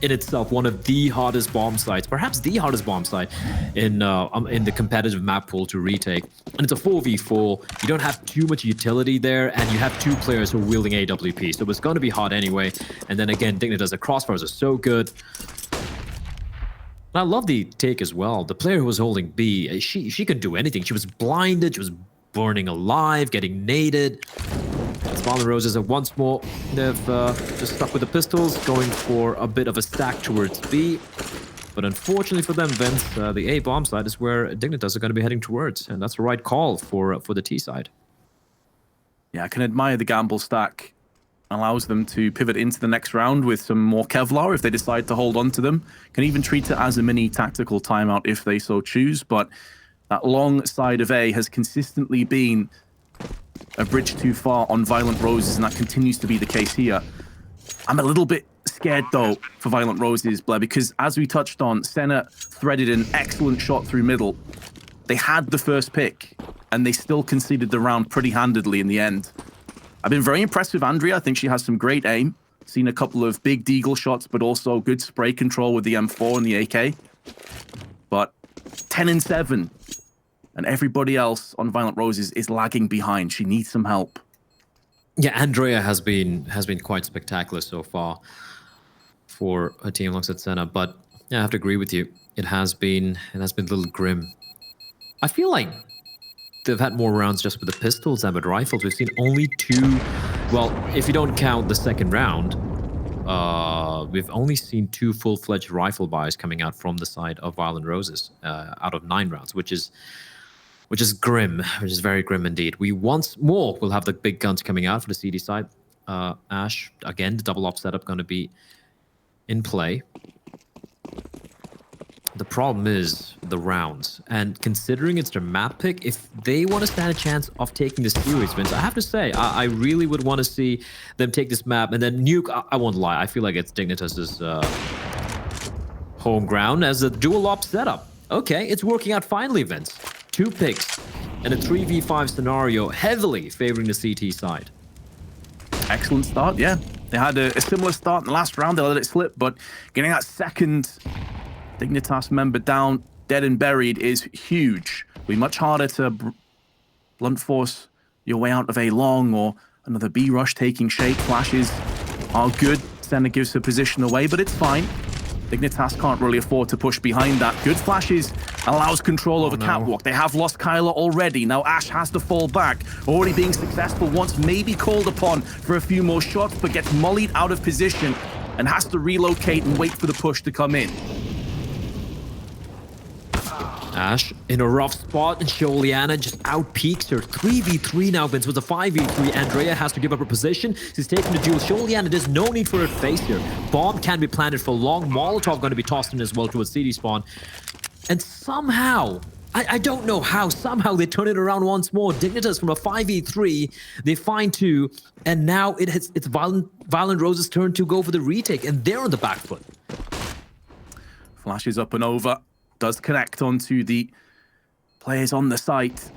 in itself one of the hardest bomb sites, perhaps the hardest bomb site in the competitive map pool to retake. And it's a 4v4. You don't have too much utility there, and you have 2 players who are wielding AWP, so it's going to be hard anyway. And then again, Dignitas, the crossfires are so good. And I love the take as well. The player who was holding B, she could do anything. She was blinded, she was burning alive, getting naded. Violent Roses are once more, they've just stuck with the pistols, going for a bit of a stack towards B. But unfortunately for them, Vince, the A bomb side is where Dignitas are going to be heading towards, and that's the right call for the T side. Yeah, I can admire the gamble stack. Allows them to pivot into the next round with some more Kevlar if they decide to hold on to them. Can even treat it as a mini tactical timeout if they so choose, but that long side of A has consistently been a bridge too far on Violent Roses, and that continues to be the case here. I'm a little bit scared, though, for Violent Roses, Blair, because as we touched on, Senna threaded an excellent shot through middle. They had the first pick, and they still conceded the round pretty handedly in the end. I've been very impressed with Andrea. I think she has some great aim. Seen a couple of big deagle shots, but also good spray control with the M4 and the AK. But 10 and 7. And everybody else on Violent Roses is lagging behind. She needs some help. Yeah, Andrea has been quite spectacular so far for her team alongside Senna, but yeah, I have to agree with you. It has been a little grim. I feel like they've had more rounds just with the pistols than with rifles. We've seen only 2. Well, if you don't count the second round, we've only seen 2 full-fledged rifle buys coming out from the side of Violent Roses out of 9 rounds, which is grim, which is very grim indeed. We once more will have the big guns coming out for the CD side. Ash, again, the double op setup going to be in play. The problem is the rounds, and considering it's their map pick, if they want to stand a chance of taking this series, Vince, I have to say, I really would want to see them take this map and then nuke. I won't lie, I feel like it's Dignitas' home ground as a dual op setup. Okay, it's working out finally, Vince. 2 picks and a 3v5 scenario heavily favoring the CT side. Excellent start, yeah. They had a similar start in the last round. They let it slip, but getting that second Dignitas member down, dead and buried, is huge. It'll be much harder to blunt force your way out of a long or another B rush taking shape. Flashes are good. Senna gives her position away, but it's fine. Dignitas can't really afford to push behind that. Good flashes allows control over Catwalk. They have lost Kyla already. Now Ash has to fall back. Already being successful once, maybe called upon for a few more shots, but gets mollied out of position and has to relocate and wait for the push to come in. Ash in a rough spot, and Sholiana just out-peaks her. 3v3 now, Vince, with a 5v3. Andrea has to give up her position. She's taking the duel. Sholiana, there's no need for her face here. Bomb can be planted for long. Molotov going to be tossed in as well towards CD spawn. And somehow, I don't know how, somehow they turn it around once more. Dignitas from a 5v3, they find 2, and now it's Violent Rose's turn to go for the retake, and they're on the back foot. Flashes up and over. Does connect onto the players on the site.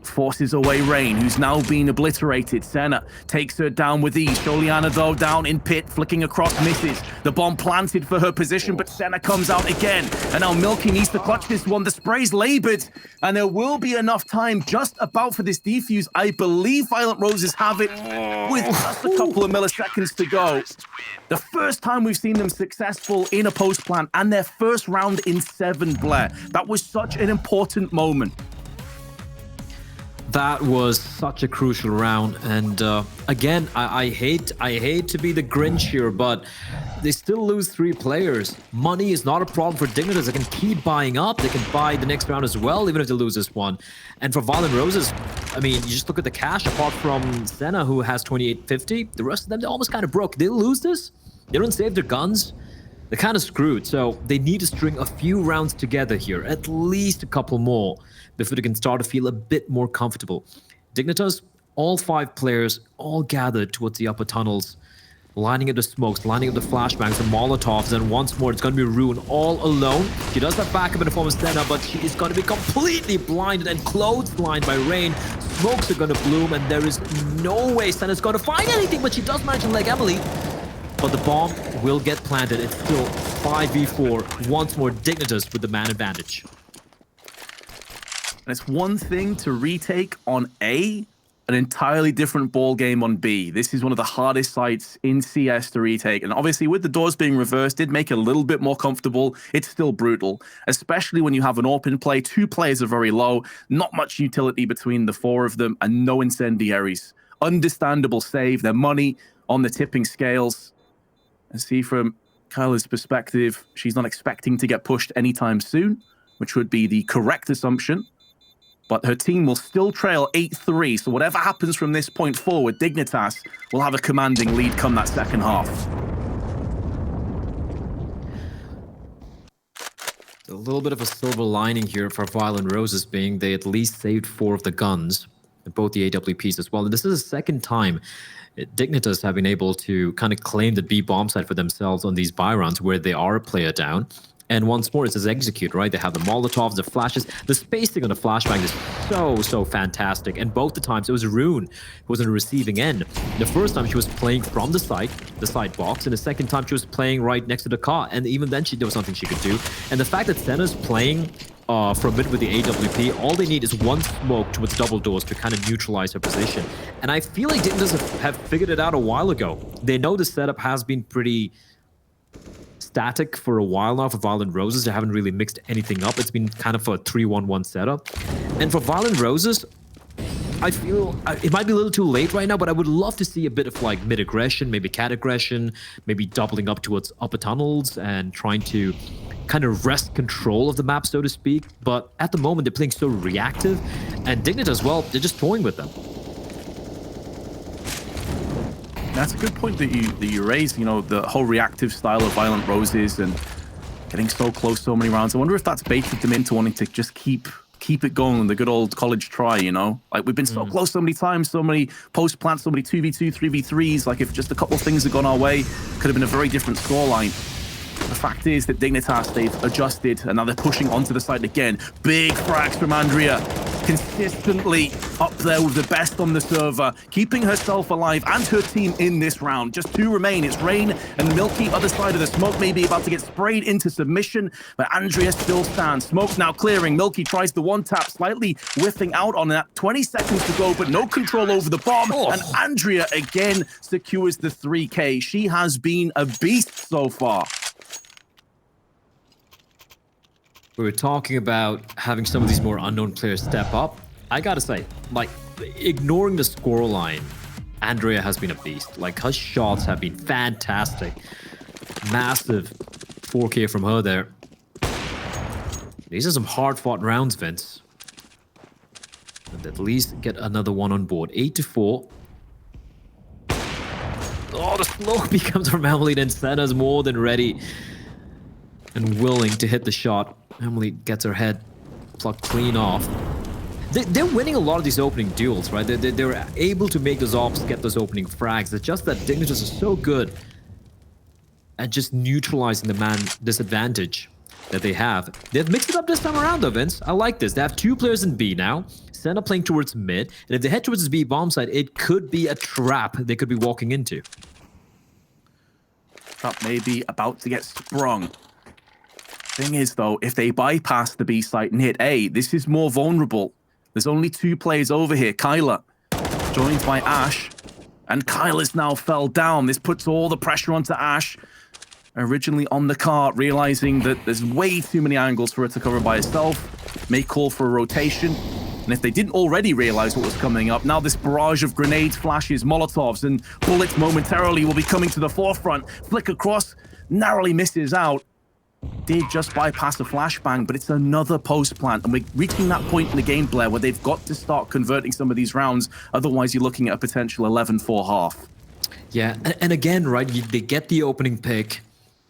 Forces away Rain, who's now been obliterated. Senna takes her down with ease. Sholiana, though, down in pit, flicking across, misses. The bomb planted for her position, but Senna comes out again. And now Milky needs to clutch this one. The spray's labored, and there will be enough time just about for this defuse. I believe Violent Roses have it with just a couple of milliseconds to go. The first time we've seen them successful in a post plant, and their first round in 7, Blair. That was such an important moment. That was such a crucial round, and again, I hate to be the Grinch here, but they still lose 3 players. Money is not a problem for Dignitas. They can keep buying up. They can buy the next round as well, even if they lose this one. And for Violent Roses, I mean, you just look at the cash. Apart from Senna, who has 2850, the rest of them, they're almost kind of broke. They lose this. They don't save their guns. They're kind of screwed, so they need to string a few rounds together here, at least a couple more, before they can start to feel a bit more comfortable. Dignitas, all 5 players, all gathered towards the upper tunnels, lining up the smokes, lining up the flashbangs, the Molotovs, and once more, it's going to be Rune all alone. She does have backup in the form of Senna, but she is going to be completely blinded and clotheslined by Rain. Smokes are going to bloom, and there is no way Senna's going to find anything, but she does manage to leg Emily. But the bomb will get planted. It's still 5v4. Once more, Dignitas with the man advantage. And it's one thing to retake on A, an entirely different ball game on B. This is one of the hardest sites in CS to retake. And obviously, with the doors being reversed, did make it a little bit more comfortable. It's still brutal, especially when you have an open play. 2 players are very low, not much utility between the 4 of them, and no incendiaries. Understandable save, their money on the tipping scales. And see, from Kyla's perspective, she's not expecting to get pushed anytime soon, which would be the correct assumption. But her team will still trail 8-3, so whatever happens from this point forward, Dignitas will have a commanding lead come that second half. A little bit of a silver lining here for Violent Roses being they at least saved 4 of the guns, both the AWPs as well. And this is the second time Dignitas have been able to kind of claim the B bomb site for themselves on these buy rounds where they are a player down. And once more, it's as execute, right? They have the Molotovs, the flashes. The spacing on the flashbang is so fantastic. And both the times, it was Rune who was on the receiving end. The first time, she was playing from the side box. And the second time, she was playing right next to the car. And even then, there was nothing she could do. And the fact that Senna's playing for a bit with the AWP, all they need is one smoke towards double doors to kind of neutralize her position. And I feel like Dignitas have figured it out a while ago. They know the setup has been pretty static for a while now for Violent Roses. They haven't really mixed anything up. It's been kind of a 3-1-1 setup. And for Violent Roses, I feel it might be a little too late right now, but I would love to see a bit of like mid-aggression, maybe cat aggression, maybe doubling up towards upper tunnels and trying to kind of wrest control of the map, so to speak. But at the moment, they're playing so reactive, and Dignitas as well, they're just toying with them. That's a good point that you raised. You know, the whole reactive style of Violent Roses and Getting so close so many rounds. I wonder if that's baited them into wanting to just keep it going, the good old college try, you know? Like, we've been so close so many times, so many post-plants, so many 2v2, 3v3s. Like, if just a couple of things had gone our way, could have been a very different scoreline. The fact is that Dignitas, they've adjusted, and now they're pushing onto the side again. Big frags from Andrea. Consistently up there with the best on the server, keeping herself alive and her team in this round. Just 2 remain. It's Rain and Milky. Other side of the smoke, maybe about to get sprayed into submission, but Andrea still stands. Smoke now clearing. Milky tries the one tap, slightly whiffing out on that. 20 seconds to go, but no control over the bomb. And Andrea again secures the 3K. She has been a beast so far. We were talking about having some of these more unknown players step up. I gotta say, like, ignoring the scoreline, Andrea has been a beast. Like, her shots have been fantastic. Massive 4K from her there. These are some hard-fought rounds, Vince. And at least get another one on board. 8-4. Oh, the smoke becomes from Emily, and Senna's more than ready and willing to hit the shot. Emily gets her head plucked clean off. They're winning a lot of these opening duels, right? They're able to make those ops get those opening frags. It's just that Dignitas is so good at just neutralizing the man disadvantage that they have. They've mixed it up this time around, though, Vince. I like this. They have 2 players in B now. Senna playing towards mid. And if they head towards this B bomb side, it could be a trap they could be walking into. Trap may be about to get sprung. Thing is, though, if they bypass the B site and hit A, this is more vulnerable. There's only 2 players over here. Kyla, joined by Ash, and Kyla's now fell down. This puts all the pressure onto Ash. Originally on the cart, realizing that there's way too many angles for her to cover by herself. May call for a rotation. And if they didn't already realize what was coming up, now this barrage of grenades, flashes, molotovs, and bullets momentarily will be coming to the forefront. Flick across, narrowly misses out. Did just bypass a flashbang, but it's another post plant, and we're reaching that point in the game, Blair, where they've got to start converting some of these rounds. Otherwise, you're looking at a potential 11-4 half. Yeah, and again, right, they get the opening pick,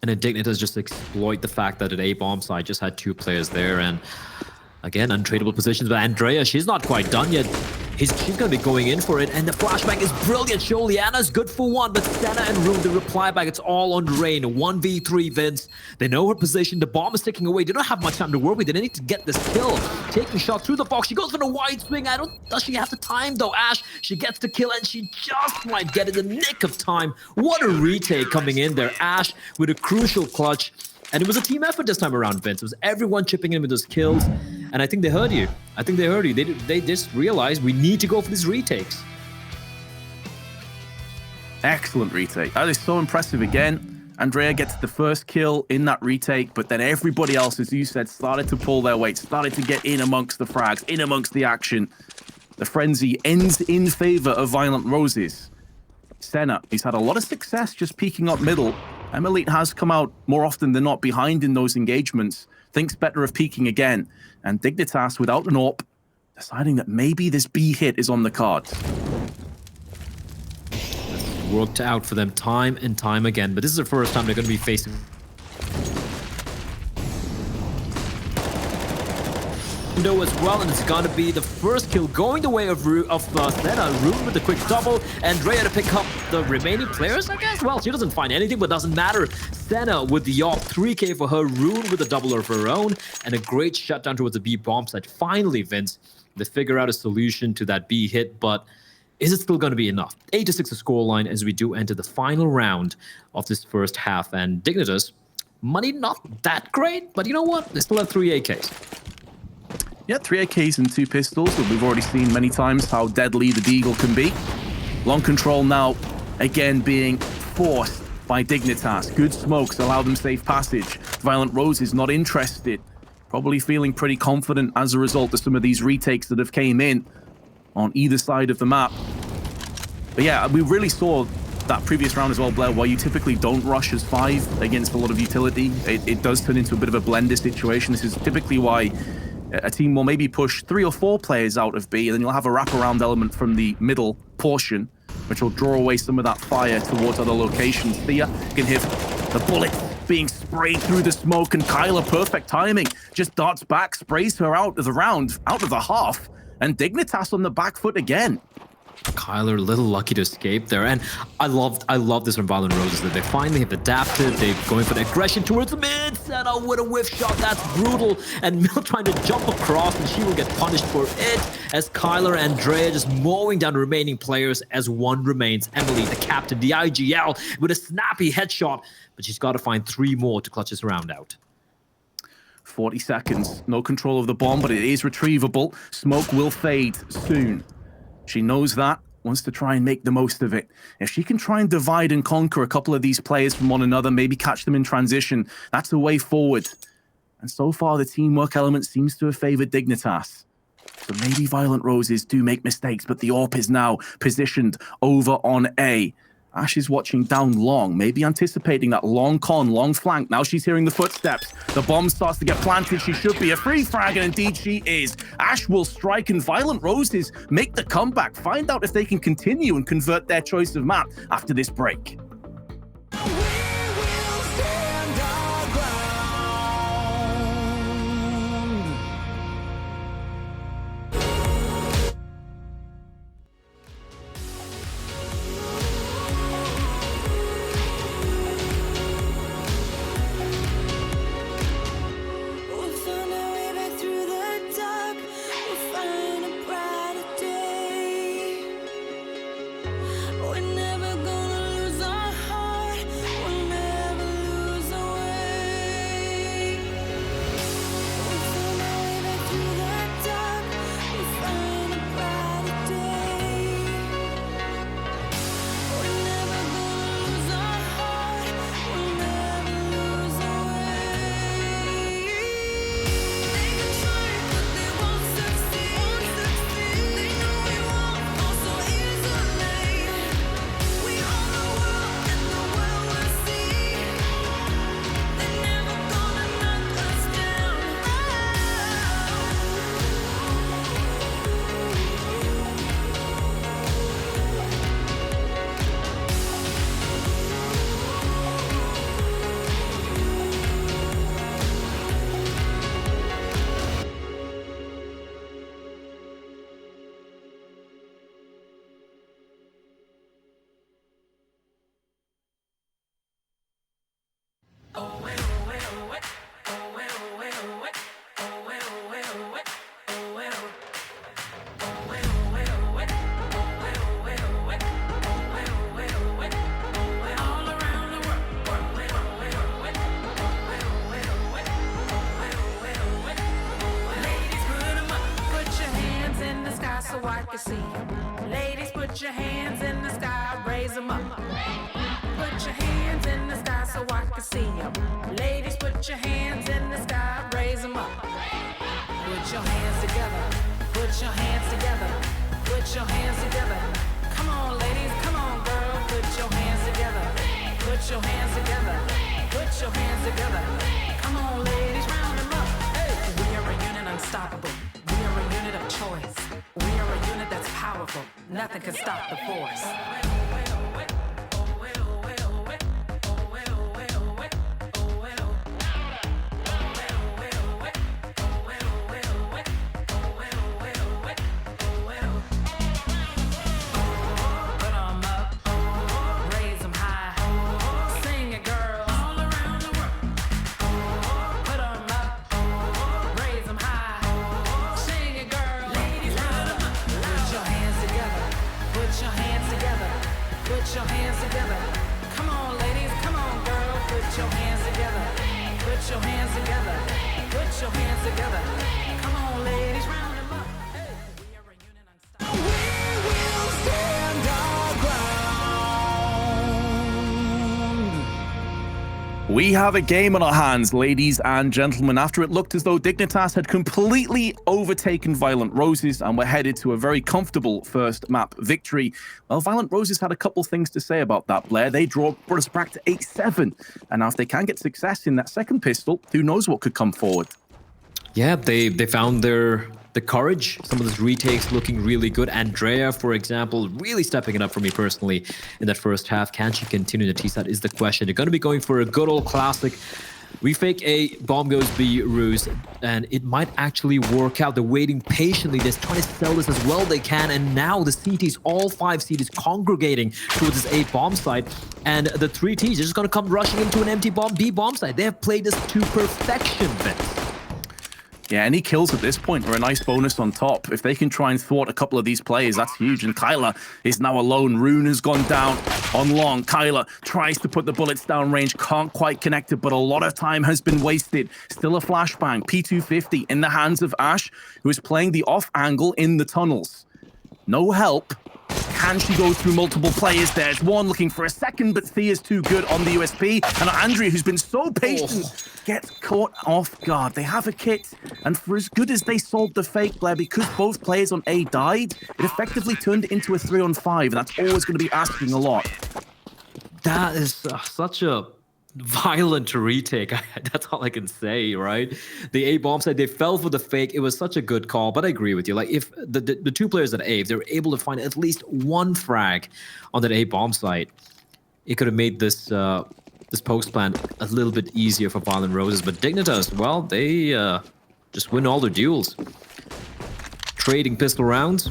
and then Dignitas just exploit the fact that at A bomb side just had 2 players there, and again, untradeable positions. But Andrea, she's not quite done yet. She's going to be going in for it, and the flashbang is brilliant. Sholiana's good for 1, but Senna and Rune, the reply back, it's all on Rain. 1v3, Vince. They know her position. The bomb is ticking away. They don't have much time to work with. They need to get this kill. Taking shot through the box. She goes for the wide swing. Does she have the time, though? Ash, she gets the kill, and she just might get it in the nick of time. What a retake coming in there. Ash with a crucial clutch. And it was a team effort this time around, Vince. It was everyone chipping in with those kills. And I think they heard you. I think they heard you. They just realized we need to go for these retakes. Excellent retake. That is so impressive again. Andrea gets the first kill in that retake, but then everybody else, as you said, started to pull their weight, started to get in amongst the frags, in amongst the action. The frenzy ends in favor of Violent Roses. Senna, he's had a lot of success just peeking up middle. Emily has come out more often than not behind in those engagements, thinks better of peeking again. And Dignitas, without an AWP, deciding that maybe this B hit is on the cards. It's worked out for them time and time again, but this is the first time they're going to be facing window as well, and it's gonna be the first kill going the way of Senna. Rune with the quick double, Andrea to pick up the remaining players, I guess. Well, she doesn't find anything, but doesn't matter. Senna with the AWP, 3K for her, Rune with a double of her own, and a great shutdown towards the B bomb site. Finally, Vince, they figure out a solution to that B hit, but is it still going to be enough? 8-6 the scoreline as we do enter the final round of this first half, and Dignitas, money not that great, but you know what? They still have 3 AKs. Yeah, 3 AKs and 2 pistols, but we've already seen many times how deadly the Deagle can be. Long control now, again being forced by Dignitas. Good smokes allow them safe passage. Violent Roses not interested. Probably feeling pretty confident as a result of some of these retakes that have came in on either side of the map. But yeah, we really saw that previous round as well, Blair, where you typically don't rush as 5 against a lot of utility. It does turn into a bit of a blender situation. This is typically why a team will maybe push 3 or 4 players out of B, and then you'll have a wraparound element from the middle portion, which will draw away some of that fire towards other locations. Thea can hit the bullet being sprayed through the smoke, and Kyler, perfect timing, just darts back, sprays her out of the round, out of the half, and Dignitas on the back foot again. Kyler a little lucky to escape there, and I love this from Violent Roses that they finally have adapted. They're going for the aggression towards the mid. Senna with a whiff shot, that's brutal, and Mill trying to jump across, and she will get punished for it as Kyler and Drea just mowing down the remaining players as one remains. Emily, the captain, the IGL, with a snappy headshot, but she's got to find 3 more to clutch this round out. 40 seconds, no control of the bomb, but it is retrievable. Smoke will fade soon. She knows that, wants to try and make the most of it. If she can try and divide and conquer a couple of these players from one another, maybe catch them in transition, that's the way forward. And so far, the teamwork element seems to have favored Dignitas. So maybe Violent Roses do make mistakes, but the AWP is now positioned over on A. Ash is watching down long, maybe anticipating that long flank. Now she's hearing the footsteps. The bomb starts to get planted. She should be a free frag, and indeed she is. Ash will strike, and Violent Roses make the comeback. Find out if they can continue and convert their choice of map after this break. Ladies, put your hands in the sky, raise them up. Put your hands in the sky so I can see them. Ladies, put your hands in the sky, raise them up. Put your hands together, put your hands together, put your hands together. Come on, ladies, come on, girl, put your hands together. Put your hands together, put your hands together. Come on, ladies, round them up. Hey, we are a unit unstoppable. We are a unit of choice. We are a unit that's powerful. Nothing can stop the force. Put your hands together. Come on, ladies. Come on, girl. Put your hands together. Put your hands together. Put your hands together. Come on, ladies. Round them up. Hey, we are a unit unstoppable. We will stand our ground. We have a game on our hands, ladies and gentlemen. After it looked as though Dignitas had completely overtaken Violent Roses and were headed to a very comfortable first map victory, well, Violent Roses had a couple things to say about that, Blair. They brought us back to 8-7. And now if they can get success in that second pistol, who knows what could come forward. Yeah, they found their the courage. Some of those retakes looking really good. Andrea, for example, really stepping it up for me personally in that first half. Can she continue the T-side is the question. They're going to be going for a good old classic. We fake A, bomb goes B, ruse, and it might actually work out. They're waiting patiently. They're trying to sell this as well they can, and now the CTs, all 5 CTs congregating towards this A bomb site, and the 3 Ts are just going to come rushing into an empty bomb B bomb site. They have played this to perfection, Vince. Yeah, any kills at this point are a nice bonus on top. If they can try and thwart a couple of these players, that's huge. And Kyla is now alone. Rune has gone down on long. Kyla tries to put the bullets down range, can't quite connect it, but a lot of time has been wasted. Still a flashbang. P250 in the hands of Ash, who is playing the off angle in the tunnels. No help. Can she go through multiple players? There's one looking for a second, but Thea's too good on the USP. And Andrea, who's been so patient, gets caught off guard. They have a kit, and for as good as they solved the fake, Blair, because both players on A died, it effectively turned it into a 3-on-5, and that's always going to be asking a lot. That is such a violent retake. That's all I can say, right? The A bomb side, they fell for the fake. It was such a good call, but I agree with you. Like, if the 2 players at A, if they were able to find at least 1 frag on that A bomb site, it could have made this this post plan a little bit easier for Violent Roses. But Dignitas, well, they just win all their duels. Trading pistol rounds.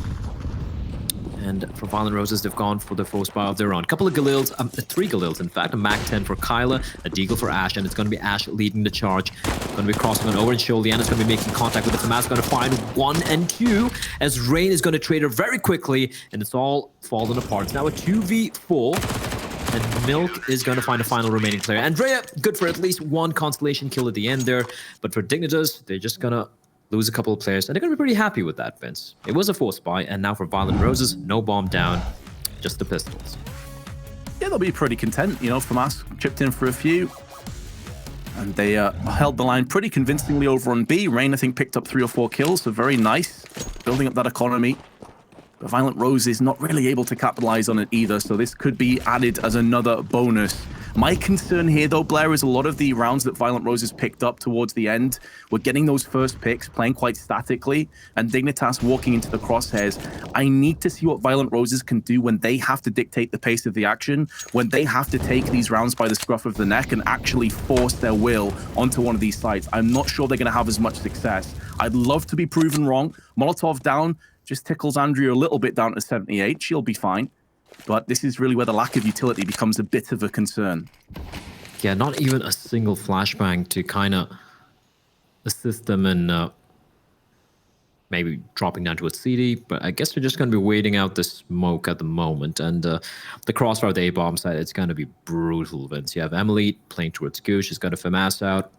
And for Violent Roses, they've gone for the first bar of their own. A couple of Galils, 3 Galils, in fact. A Mac-10 for Kyla, a Deagle for Ash, and it's going to be Ash leading the charge. Going to be crossing on over, and Sholiana's going to be making contact with the FAMAS. Going to find 1 and 2, as Rain is going to trade her very quickly, and it's all falling apart. It's now a 2v4, and Milk is going to find a final remaining player. Andrea, good for at least 1 Constellation kill at the end there, but for Dignitas, they're just going to lose a couple of players, and they're going to be pretty happy with that, Vince. It was a forced buy, and now for Violent Roses, no bomb down, just the pistols. Yeah, they'll be pretty content. You know, FAMAS chipped in for a few, and they held the line pretty convincingly over on B. Rain, I think, picked up 3 or 4 kills, so very nice, building up that economy. But Violent Rose is not really able to capitalize on it either, so this could be added as another bonus. My concern here, though, Blair, is a lot of the rounds that Violent Roses picked up towards the end were getting those first picks, playing quite statically, and Dignitas walking into the crosshairs. I need to see what Violent Roses can do when they have to dictate the pace of the action, when they have to take these rounds by the scruff of the neck and actually force their will onto one of these sites. I'm not sure they're going to have as much success. I'd love to be proven wrong. Molotov down just tickles Andrea a little bit down to 78. She'll be fine. But this is really where the lack of utility becomes a bit of a concern. Yeah, not even a single flashbang to kind of assist them in maybe dropping down to a CD, but I guess they're just going to be waiting out the smoke at the moment. And the crossfire of the A-bomb side, it's going to be brutal, Vince. You have Emily playing towards Goose. She's got a FAMAS out.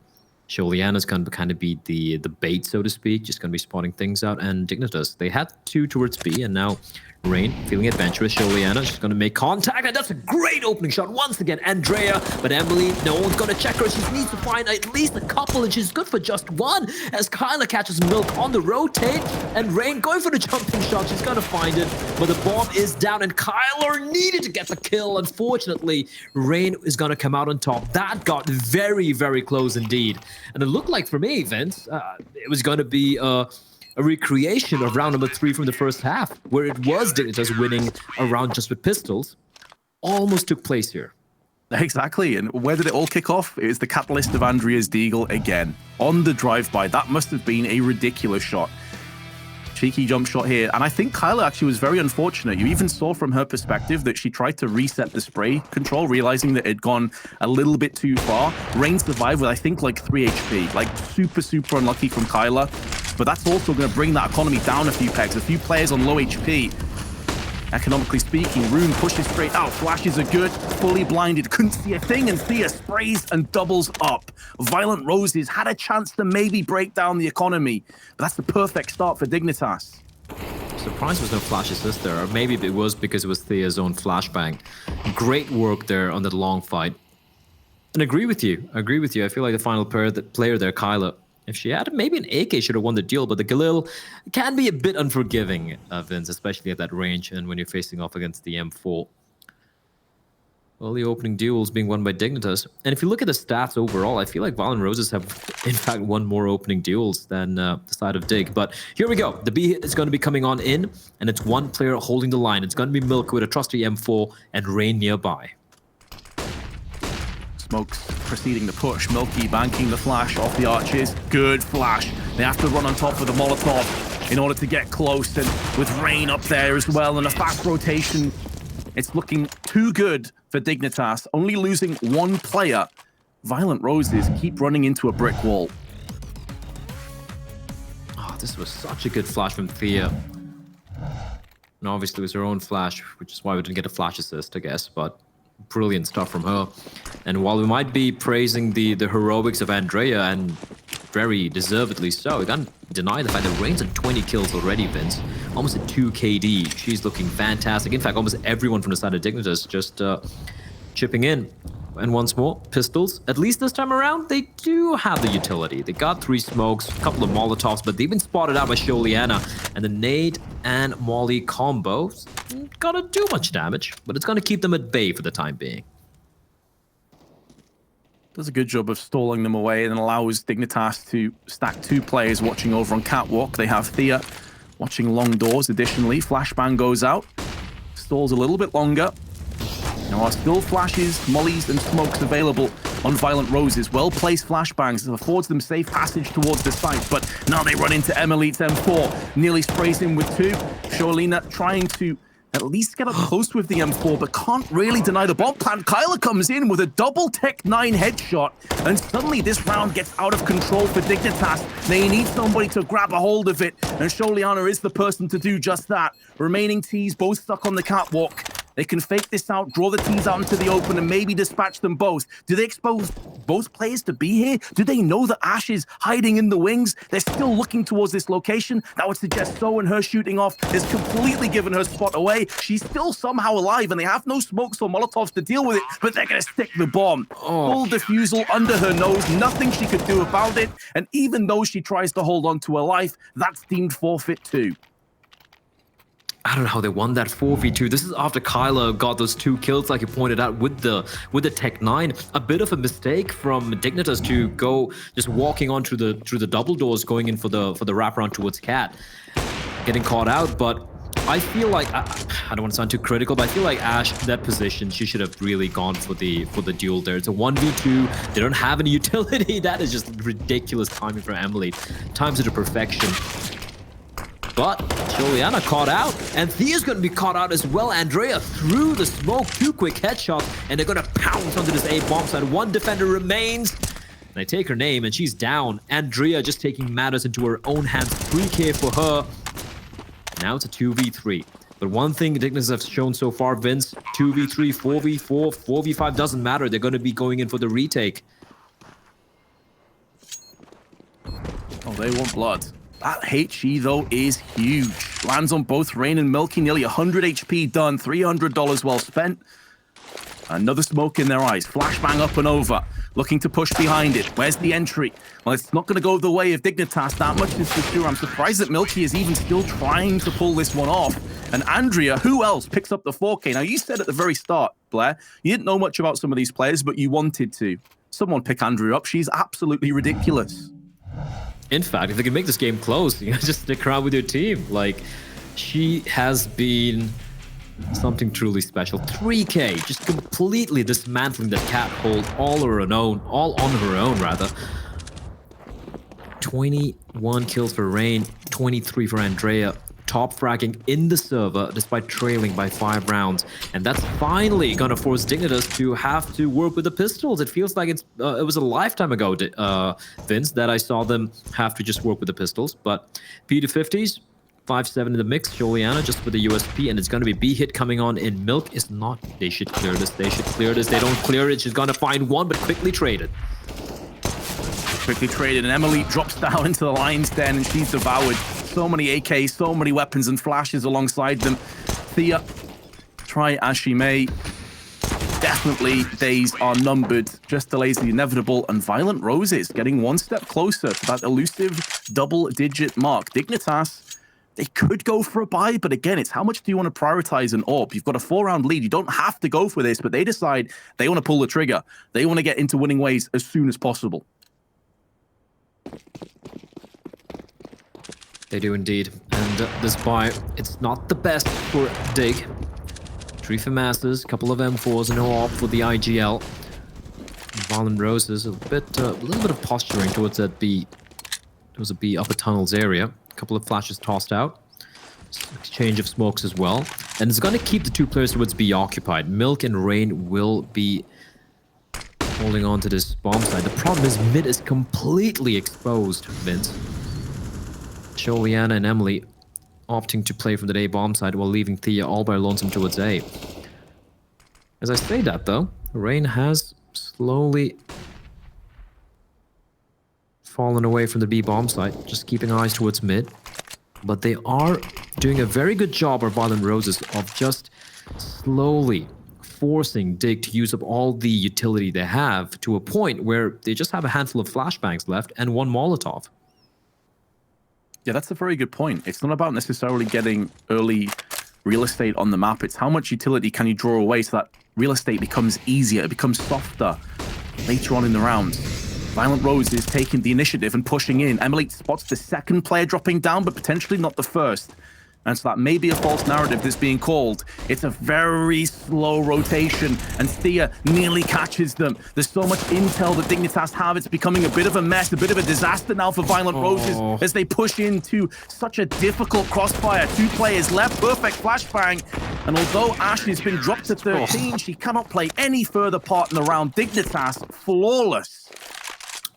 Sholiana's going to kind of be the bait, so to speak, just going to be spotting things out. And Dignitas, they had 2 towards B, and now Rain feeling adventurous. Sholiana, she's going to make contact, and that's a great opening shot once again. Andrea, but Emily, no one's going to check her. She needs to find at least a couple, and she's good for just 1 as Kyla catches Milk on the rotate, and Rain going for the jumping shot. She's going to find it, but the bomb is down, and Kyla needed to get the kill. Unfortunately, Rain is going to come out on top. That got very, very close indeed. And it looked like, for me, Vince, it was going to be a recreation of round number 3 from the first half, where it was Dignitas winning a round just with pistols. Almost took place here. Exactly, and where did it all kick off? It was the catalyst of Andrea's Deagle again. On the drive-by, that must have been a ridiculous shot. Cheeky jump shot here, and I think Kyla actually was very unfortunate. You even saw from her perspective that she tried to reset the spray control, realizing that it had gone a little bit too far. Rain survived with, I think, like 3 HP. Like, super, super unlucky from Kyla. But that's also going to bring that economy down a few pegs. A few players on low HP. Economically speaking, Rune pushes straight out. Flashes are good, fully blinded, couldn't see a thing, and Thea sprays and doubles up. Violent Roses had a chance to maybe break down the economy, but that's the perfect start for Dignitas. Surprised there was no flash assist there, or maybe it was because it was Thea's own flashbang. Great work there on that long fight. And agree with you. I feel like the final player there, Kyla, if she had maybe an AK, should have won the deal, but the Galil can be a bit unforgiving, Vince, especially at that range and when you're facing off against the M4. Well, the opening duels being won by Dignitas. And if you look at the stats overall, I feel like Violent Roses have in fact, won more opening duels than the side of Dig. But here we go. The B hit is going to be coming on in, and it's one player holding the line. It's going to be Milk with a trusty M4 and Rain nearby. Smokes proceeding to push. Milky banking the flash off the arches. Good flash. They have to run on top of the Molotov in order to get close, and with Rain up there as well and a fast rotation, it's looking too good for Dignitas. Only losing one player. Violent Roses keep running into a brick wall. Oh, this was such a good flash from Thea. And obviously it was her own flash, which is why we didn't get a flash assist, I guess, but brilliant stuff from her. And while we might be praising the heroics of Andrea, and very deservedly so, we can't deny the fact that Rain's at 20 kills already, Vince. Almost at 2 KD. She's looking fantastic. In fact, almost everyone from the side of Dignitas just chipping in. And once more, pistols, at least this time around, they do have the utility. They got 3 smokes, a couple of Molotovs, but they've been spotted out by Sholiana. And the nade and Molly combo gonna do much damage, but it's gonna keep them at bay for the time being. Does a good job of stalling them away and allows Dignitas to stack 2 players watching over on Catwalk. They have Thea watching long doors additionally. Flashbang goes out, stalls a little bit longer. There are still flashes, mollies, and smokes available on Violent Roses. Well-placed flashbangs affords them safe passage towards the site, but now they run into Emilite's M4. Nearly sprays him with 2. Sholina trying to at least get up close with the M4, but can't really deny the bomb plant. Kyla comes in with a double Tech 9 headshot, and suddenly this round gets out of control for Dignitas. They need somebody to grab a hold of it, and Sholiana is the person to do just that. Remaining T's both stuck on the catwalk. They can fake this out, draw the T's out into the open, and maybe dispatch them both. Do they expose both players to be here? Do they know that Ash is hiding in the wings? They're still looking towards this location. That would suggest So, and her shooting off has completely given her spot away. She's still somehow alive, and they have no smokes or Molotovs to deal with it, but they're going to stick the bomb. Full defusal under her nose, nothing she could do about it, and even though she tries to hold on to her life, that's deemed forfeit too. I don't know how they won that 4v2. This is after Kyla got those 2 kills, like you pointed out, with the Tech 9. A bit of a mistake from Dignitas to go just walking on through the double doors, going in for the wraparound towards Cat, getting caught out. But I feel like I don't want to sound too critical, but I feel like Ash, that position, she should have really gone for the duel there. It's a 1v2. They don't have any utility. That is just ridiculous timing from Emily. Times it to perfection. But Sholiana caught out, and Thea's going to be caught out as well. Andrea threw the smoke, 2 quick headshots, and they're going to pounce onto this A-bomb side. 1 defender remains. And I take her name, and she's down. Andrea just taking matters into her own hands. 3K for her. Now it's a 2v3. But one thing Dignitas have shown so far, Vince, 2v3, 4v4, 4v5 doesn't matter. They're going to be going in for the retake. Oh, they want blood. That HE, though, is huge. Lands on both Rain and Milky, nearly 100 HP done, $300 well spent. Another smoke in their eyes. Flashbang up and over, looking to push behind it. Where's the entry? Well, it's not going to go the way of Dignitas. That much is for sure. I'm surprised that Milky is even still trying to pull this one off. And Andrea, who else picks up the 4K? Now, you said at the very start, Blair, you didn't know much about some of these players, but you wanted to. Someone pick Andrea up. She's absolutely ridiculous. In fact, if they can make this game close, you know, just stick around with your team. Like, she has been something truly special. 3K, just completely dismantling the cat hold all on her own, rather. 21 kills for Rain, 23 for Andrea. Top fragging in the server despite trailing by 5 rounds, and that's finally gonna force Dignitas to have to work with the pistols. It feels like it was a lifetime ago, Vince, that I saw them have to just work with the pistols. But P250s, 5-7 in the mix. Sholiana just with the USP, and it's gonna be B hit coming on in. Milk is not. They should clear this. They should clear this. They don't clear it. She's gonna find one, but quickly traded. Quickly traded, and Emily drops down into the lion's den, and she's devoured. So many AKs, so many weapons and flashes alongside them. Thea, try as she may, definitely days are numbered. Just delays the inevitable, and Violent Roses getting 1 step closer to that elusive double-digit mark. Dignitas, they could go for a buy, but again, it's how much do you want to prioritize an AWP? You've got a 4-round lead. You don't have to go for this, but they decide they want to pull the trigger. They want to get into winning ways as soon as possible. They do indeed. And this buy, it's not the best for Dig. 3 for Masters, couple of M4s and no AWP for the IGL. Violent Roses, a little bit of posturing towards that B. Towards the B upper tunnels area. A couple of flashes tossed out. Exchange of smokes as well. And it's going to keep the 2 players towards B occupied. Milk and Rain will be holding on to this bomb site. The problem is mid is completely exposed, Vince. Liana and Emily opting to play from the A bomb side while leaving Thea all by lonesome towards A. As I say that though, Rain has slowly fallen away from the B bomb site, just keeping eyes towards mid. But they are doing a very good job, our Violent Roses, of just slowly forcing Dig to use up all the utility they have to a point where they just have a handful of flashbangs left and 1 Molotov. Yeah, that's a very good point. It's not about necessarily getting early real estate on the map. It's how much utility can you draw away so that real estate becomes easier, it becomes softer later on in the rounds. Violent Rose is taking the initiative and pushing in. Emily spots the 2nd player dropping down, but potentially not the 1st. And so that may be a false narrative that's being called. It's a very slow rotation, and Thea nearly catches them. There's so much intel that Dignitas have. It's becoming a bit of a mess, a bit of a disaster now for Violent Roses as they push into such a difficult crossfire. 2 players left, perfect flashbang. And although Ash has been dropped to 13, she cannot play any further part in the round. Dignitas, flawless.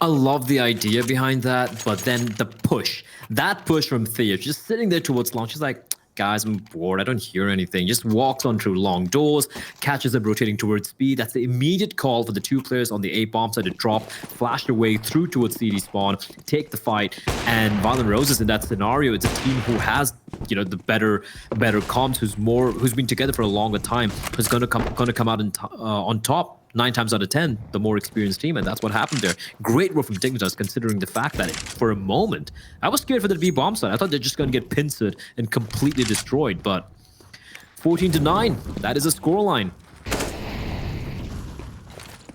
I love the idea behind that, but then the push. That push from Thea, just sitting there towards long. She's like, guys, I'm bored. I don't hear anything. Just walks on through long doors, catches them rotating towards B. That's the immediate call for the 2 players on the A bomb side to drop, flash their way through towards CD spawn, take the fight. And Violent Roses in that scenario, it's a team who has, you know, the better comms, who's been together for a longer time, who's gonna come out on top. 9 times out of 10, the more experienced team, and that's what happened there. Great work from Dignitas, considering the fact that for a moment, I was scared for the B bomb side. I thought they're just going to get pincered and completely destroyed, but 14-9, that is a scoreline.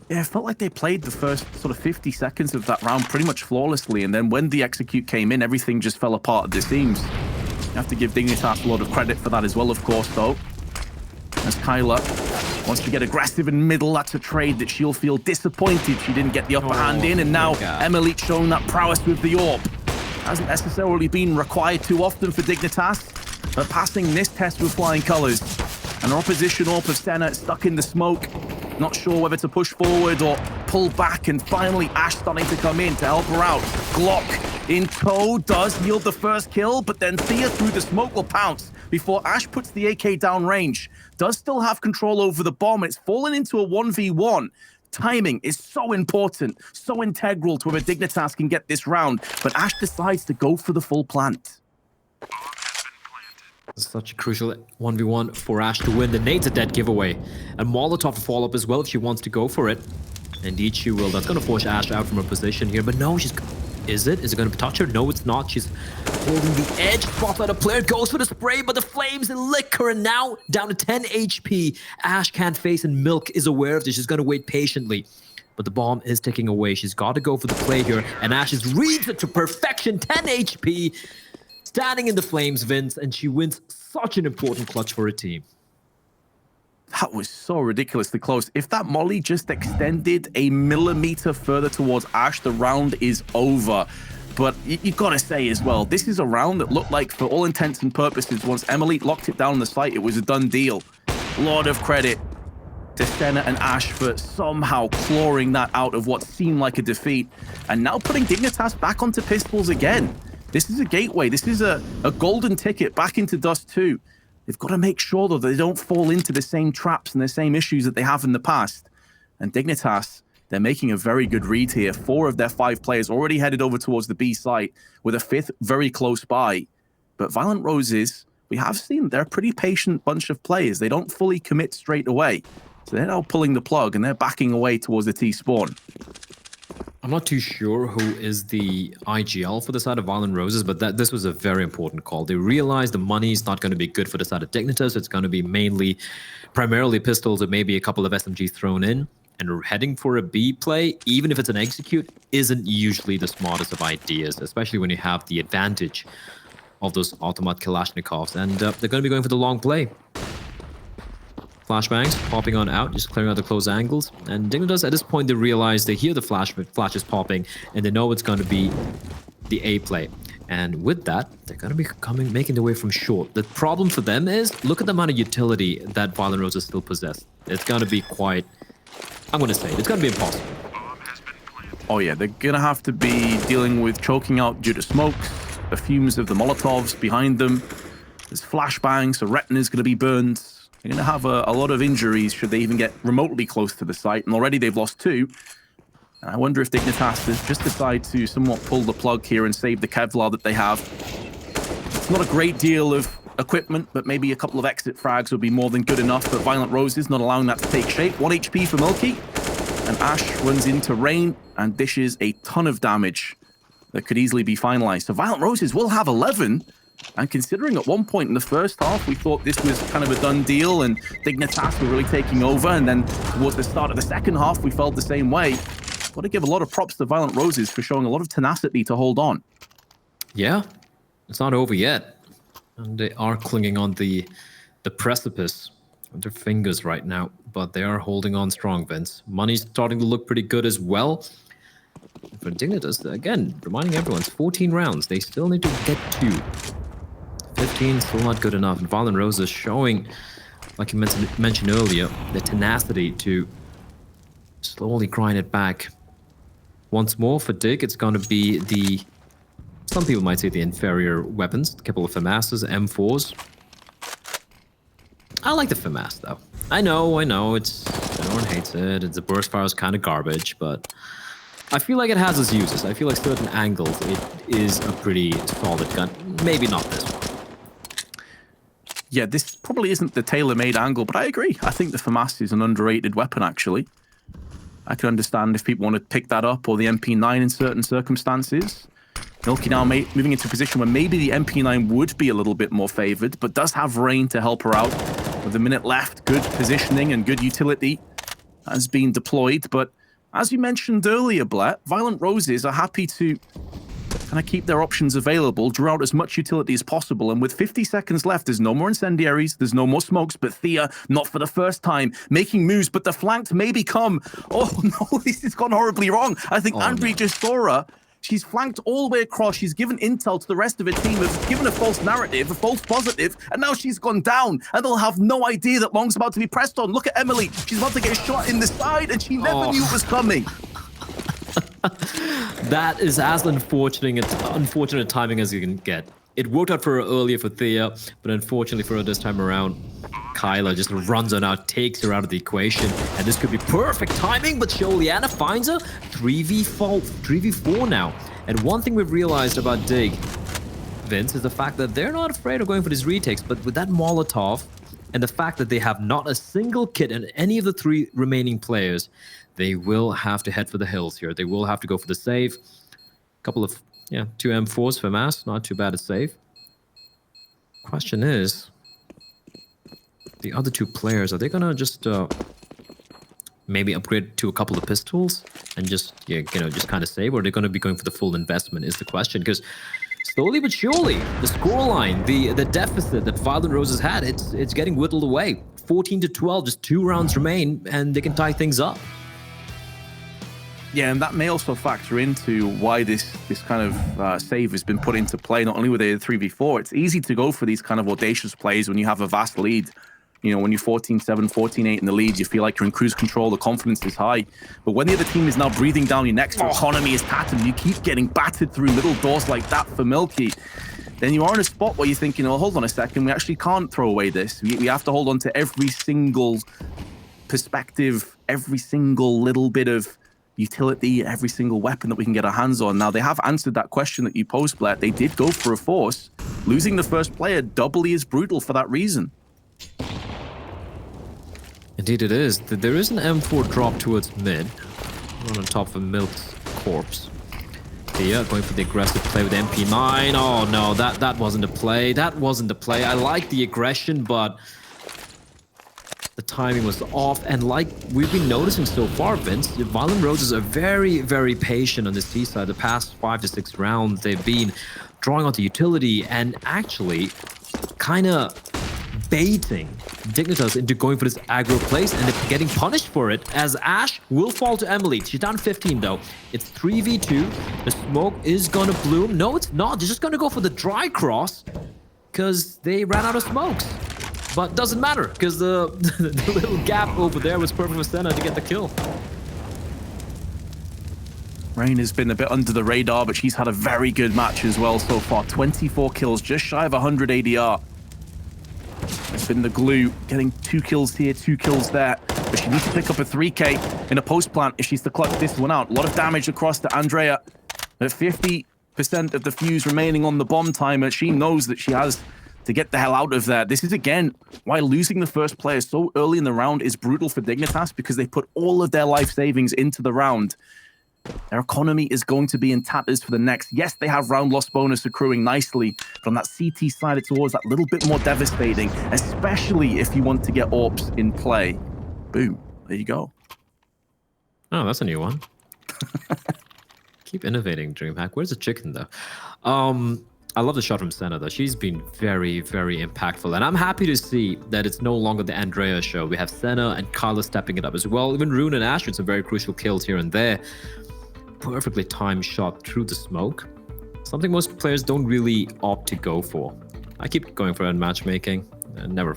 Yeah, it felt like they played the first sort of 50 seconds of that round pretty much flawlessly, and then when the execute came in, everything just fell apart at the seams. You have to give Dignitas a lot of credit for that as well, of course, though. As Kyla wants to get aggressive in middle, that's a trade that she'll feel disappointed she didn't get the upper hand in, and now Emily showing that prowess with the AWP. Hasn't necessarily been required too often for Dignitas, but passing this test with flying colors. An opposition AWP of Senna stuck in the smoke, not sure whether to push forward or pull back, and finally Ash starting to come in to help her out. Glock in tow does yield the first kill, but then Thea through the smoke will pounce before Ash puts the AK down range. Does still have control over the bomb. It's fallen into a 1v1. Timing is so important, so integral to whether Dignitas can get this round, but Ash decides to go for the full plant. Such a crucial 1v1 for Ash to win. The nade's a dead giveaway. And Molotov to follow up as well if she wants to go for it. Indeed she will. That's going to force Ash out from her position here, but no, she's... Is it? Is it going to touch her? No, it's not. She's holding the edge. Spotlight, a player goes for the spray, but the flames lick her, and now down to 10 HP. Ash can't face, and Milk is aware of this. She's going to wait patiently. But the bomb is ticking away. She's got to go for the play here, and Ash reads it to perfection. 10 HP. Standing in the flames, Vince, and she wins such an important clutch for her team. That was so ridiculously close. If that molly just extended a millimeter further towards Ash, the round is over. But you've got to say as well, this is a round that looked like, for all intents and purposes, once Emily locked it down on the site, it was a done deal. A lot of credit to Senna and Ash for somehow clawing that out of what seemed like a defeat, and now putting Dignitas back onto pistols again. This is a gateway. This is a golden ticket back into Dust 2. They've got to make sure, though, that they don't fall into the same traps and the same issues that they have in the past. And Dignitas, they're making a very good read here. 4 of their 5 players already headed over towards the B site, with a 5th very close by. But Violent Roses, we have seen they're a pretty patient bunch of players. They don't fully commit straight away. So they're now pulling the plug, and they're backing away towards the T spawn. I'm not too sure who is the IGL for the side of Violent Roses, but this was a very important call. They realized the money's not going to be good for the side of Dignitas. It's going to be primarily pistols or maybe a couple of SMGs thrown in. And heading for a B play, even if it's an execute, isn't usually the smartest of ideas, especially when you have the advantage of those automat Kalashnikovs. And they're going to be going for the long play. Flashbangs popping on out, just clearing out the close angles. And Dignitas, at this point, they realize they hear the flashes popping, and they know it's going to be the A play. And with that, they're going to be making their way from short. The problem for them is, look at the amount of utility that Violent Roses still possess. It's going to be quite, I'm going to say, it's going to be impossible. Oh yeah, they're going to have to be dealing with choking out due to smokes, the fumes of the Molotovs behind them. There's flashbangs, so retina's going to be burned. They're going to have a lot of injuries should they even get remotely close to the site. And already they've lost 2. And I wonder if Dignitas just decide to somewhat pull the plug here and save the Kevlar that they have. It's not a great deal of equipment, but maybe a couple of exit frags would be more than good enough. But Violent Roses not allowing that to take shape. 1 HP for Milky. And Ash runs into Rain and dishes a ton of damage that could easily be finalized. So Violent Roses will have 11. And considering at one point in the first half, we thought this was kind of a done deal and Dignitas were really taking over. And then towards the start of the second half, we felt the same way. Got to give a lot of props to Violent Roses for showing a lot of tenacity to hold on. Yeah, it's not over yet. And they are clinging on the precipice with their fingers right now. But they are holding on strong, Vince. Money's starting to look pretty good as well. For Dignitas, again, reminding everyone, it's 14 rounds. They still need to get 2. 15 still not good enough. And Violent Roses showing, like you mentioned earlier, the tenacity to slowly grind it back. Once more for Dig, it's going to be the, some people might say the inferior weapons. A couple of FAMASs, M4s. I like the FAMAS though. I know, everyone hates it. It's a burst fire is kind of garbage, but I feel like it has its uses. I feel like certain angles, it is a pretty solid gun. Maybe not this one. Yeah, this probably isn't the tailor-made angle, but I agree. I think the FAMAS is an underrated weapon, actually. I can understand if people want to pick that up, or the MP9 in certain circumstances. Milky now moving into a position where maybe the MP9 would be a little bit more favored, but does have Rain to help her out. With a minute left, good positioning and good utility has been deployed. But as you mentioned earlier, Blair, Violent Roses are happy to kind of keep their options available, draw out as much utility as possible. And with 50 seconds left, there's no more incendiaries, there's no more smokes, but Thea, not for the first time, making moves, but the flanked may become, oh no, this has gone horribly wrong. I think Andre just saw her. She's flanked all the way across. She's given intel to the rest of her team, has given a false narrative, a false positive, and now she's gone down. And they'll have no idea that Long's about to be pressed on. Look at Emily. She's about to get shot in the side, and she never knew it was coming. That is as unfortunate timing as you can get. It worked out for her earlier for Thea, but unfortunately for her this time around, Kyla just runs on out, takes her out of the equation, and this could be perfect timing, but Sholiana finds her 3v4 now. And one thing we've realized about Dig, Vince, is the fact that they're not afraid of going for these retakes, but with that Molotov and the fact that they have not a single kit in any of the 3 remaining players, they will have to head for the hills here. They will have to go for the save. A couple of, 2 M4s for Mass, not too bad a save. Question is, the other 2 players, are they gonna just maybe upgrade to a couple of pistols and just just kind of save, or are they gonna be going for the full investment is the question? Because slowly but surely, the scoreline, the deficit that Violent Roses had, it's getting whittled away. 14-12, just 2 rounds remain, and they can tie things up. Yeah, and that may also factor into why this kind of save has been put into play. Not only were they a 3v4, it's easy to go for these kind of audacious plays when you have a vast lead. When you're 14-7, 14-8 in the lead, you feel like you're in cruise control, the confidence is high. But when the other team is now breathing down your neck, your economy is tattered, you keep getting battered through little doors like that for Milky, then you are in a spot where you're thinking, oh, hold on a second, we actually can't throw away this. We have to hold on to every single perspective, every single little bit of utility, every single weapon that we can get our hands on. Now, they have answered that question that you posed, Blair. They did go for a force. Losing the first player doubly as brutal for that reason. Indeed it is. There is an M4 drop towards mid. On top of Milk's corpse. Thea going for the aggressive play with MP9. Oh no, that wasn't a play. That wasn't the play. I like the aggression, but The timing was off, and like we've been noticing so far, Vince, the Violent Roses are very, very patient on this T side. The past 5 to 6 rounds, they've been drawing out the utility and actually kind of baiting Dignitas into going for this aggro place, and they're getting punished for it as Ashe will fall to Emily. She's down 15 though. It's 3v2. The smoke is gonna bloom. No, it's not. They're just gonna go for the dry cross because they ran out of smokes. But doesn't matter because the little gap over there was perfect for Senna to get the kill. Rain has been a bit under the radar, but she's had a very good match as well so far. 24 kills, just shy of 100 ADR. It's been the glue, getting 2 kills here, 2 kills there. But she needs to pick up a 3K in a post plant if she's to clutch this one out. A lot of damage across to Andrea. At 50% of the fuse remaining on the bomb timer, she knows that she has to get the hell out of there. This is, again, why losing the first player so early in the round is brutal for Dignitas, because they put all of their life savings into the round. Their economy is going to be in tatters for the next. Yes, they have round loss bonus accruing nicely, but on that CT side, it's always that little bit more devastating, especially if you want to get AWPs in play. Boom. There you go. Oh, that's a new one. Keep innovating, DreamHack. Where's the chicken, though? I love the shot from Senna, though. She's been very, very impactful. And I'm happy to see that it's no longer the Andrea show. We have Senna and Kyla stepping it up as well. Even Rune and Ash with some very crucial kills here and there. Perfectly timed shot through the smoke. Something most players don't really opt to go for. I keep going for it in matchmaking. Never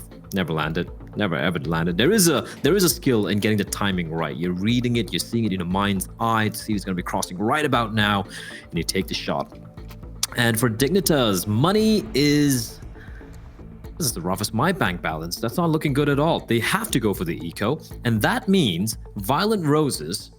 landed. Never ever landed. There is a skill in getting the timing right. You're reading it, you're seeing it in your mind's eye to see who's going to be crossing right about now, and you take the shot. And for Dignitas, money is... This is the roughest my bank balance. That's not looking good at all. They have to go for the eco, and that means Violent Roses